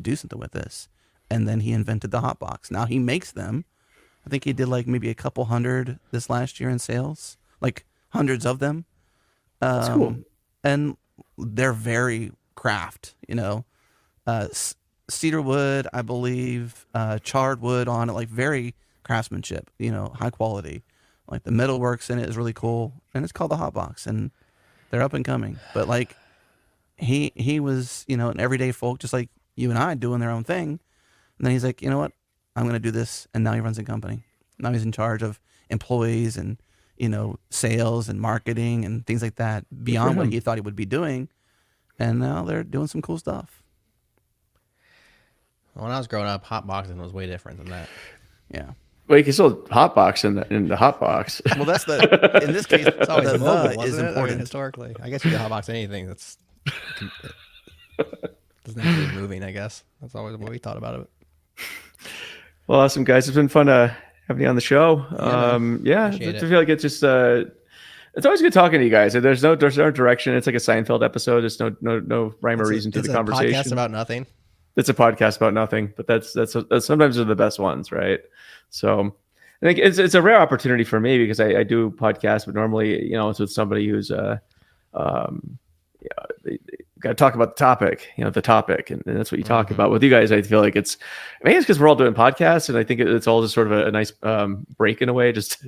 do something with this. And then he invented the Hot Box. Now he makes them. I think he did like maybe a couple hundred this last year in sales, like hundreds of them. That's cool. And they're very craft, cedar wood, I believe, charred wood on it, like very craftsmanship, high quality. Like the metalworks in it is really cool. And it's called the Hot Box, and they're up and coming. But like he was, an everyday folk, just like you and I, doing their own thing. And then he's like, you know what? I'm going to do this. And now he runs a company. Now he's in charge of employees and, sales and marketing and things like that beyond what he thought he would be doing. And now they're doing some cool stuff. When I was growing up, hot boxing was way different than that. Yeah. Well, you can still hot box in the hot box. Well, that's in this case, It's always the mobile, is wasn't it? I mean, important. historically. I guess you can hot box anything that's doesn't have to be moving, I guess. That's always what we thought about it. Well, awesome, guys. It's been fun having you on the show. Yeah, I appreciate feel like it's just it's always good talking to you guys. There's no direction. It's like a Seinfeld episode. There's no rhyme or reason to the conversation. Podcast about nothing. It's a podcast about nothing, but that's sometimes are the best ones, right? So I think it's a rare opportunity for me because I do podcasts, but normally it's with somebody who's they got to talk about the topic, and that's what you talk about. With you guys, I feel like it's because we're all doing podcasts, and I think it's all just sort of a nice break in a way, just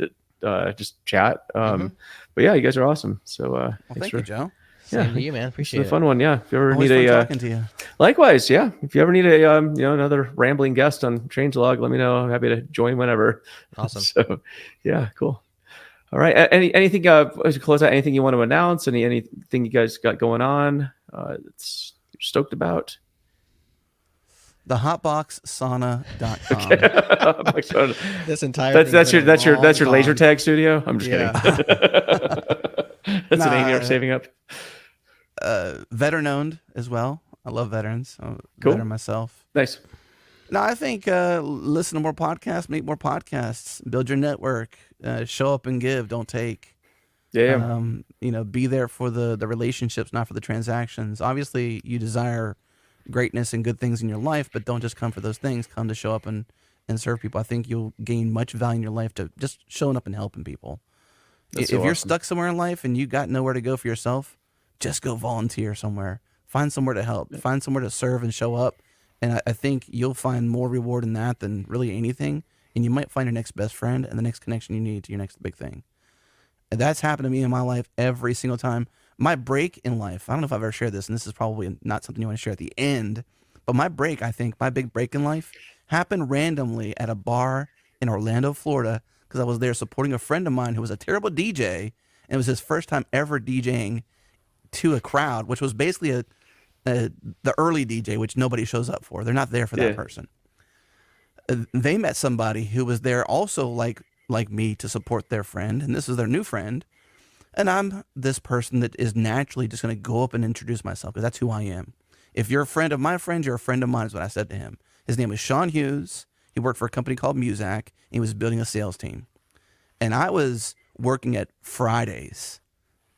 chat. But yeah, you guys are awesome. So Well, thank you, Joe. Same to you, man. Appreciate it's it. a fun one. Yeah, if you ever Always need fun a talking to you. likewise, yeah. If you ever need a another rambling guest on Changelog, let me know. I'm happy to join whenever. Awesome. So yeah, cool. All right. Anything as we close out? Anything you want to announce? Anything you guys got going on? It's you're stoked about. The hotboxsauna.com. This entire that's your laser tag studio. I'm just kidding. That's Nah, a name you're saving up. Veteran owned as well. I love veterans. I'm a Cool. veteran myself. Nice. No, I think listen to more podcasts, make more podcasts, build your network, show up and give, don't take. Yeah. Be there for the relationships, not for the transactions. Obviously, you desire greatness and good things in your life, but don't just come for those things. Come to show up and serve people. I think you'll gain much value in your life to just showing up and helping people. That's If so you're awesome. stuck somewhere in life and you got nowhere to go for yourself, just go volunteer somewhere. Find somewhere to help. Find somewhere to serve and show up. And I think you'll find more reward in that than really anything. And you might find your next best friend and the next connection you need to your next big thing. And that's happened to me in my life every single time. My break in life, I don't know if I've ever shared this, and this is probably not something you want to share at the end, but my break, I think, my big break in life happened randomly at a bar in Orlando, Florida, because I was there supporting a friend of mine who was a terrible DJ, and it was his first time ever DJing to a crowd, which was basically the early DJ, which nobody shows up for. They're not there for that person. They met somebody who was there also like me to support their friend, and this is their new friend. And I'm this person that is naturally just going to go up and introduce myself because that's who I am. If you're a friend of my friend, you're a friend of mine is what I said to him. His name was Sean Hughes. He worked for a company called Muzak, and he was building a sales team. And I was working at Fridays,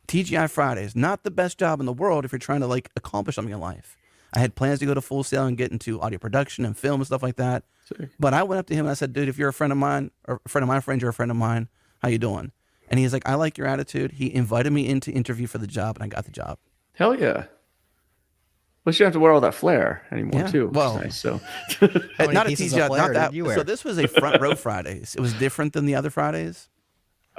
TGI Fridays, not the best job in the world if you're trying to accomplish something in life. I had plans to go to Full Sail and get into audio production and film and stuff like that. Sure. But I went up to him and I said, dude, if you're a friend of mine, or a friend of my friend, you're a friend of mine. How you doing? And he's like, I like your attitude. He invited me in to interview for the job, and I got the job. Hell yeah. Well, you don't have to wear all that flair anymore, Yeah, too. well- Nice, so many Not a pieces TGI, of flair not that. did you wear? So this was a front row Fridays. It was different than the other Fridays.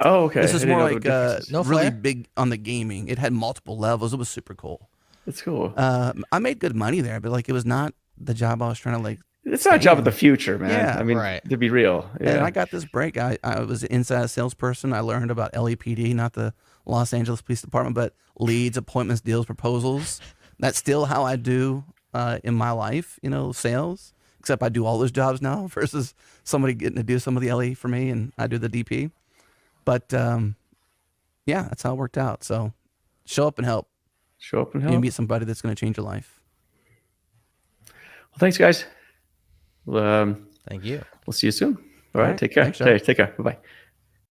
Oh, okay. This is I didn't more know the like differences. No really flare? big on the gaming. It had multiple levels. It was super cool. That's cool. I made good money there, but like it was not the job I was trying to like. It's not a job of the stand. future, man. Yeah. I mean, Right. to be real. And Yeah. I got this break. I was an inside salesperson. I learned about LAPD, not the Los Angeles Police Department, but leads, appointments, deals, proposals. That's still how I do in my life, sales. Except I do all those jobs now versus somebody getting to do some of the LE for me, and I do the DP. But yeah, that's how it worked out. So show up and help. Show up and You help. meet somebody that's going to change your life. Well, thanks, guys. Thank you. We'll see you soon. All right. right. Take care. Thanks, Jarod. Take care. Bye-bye.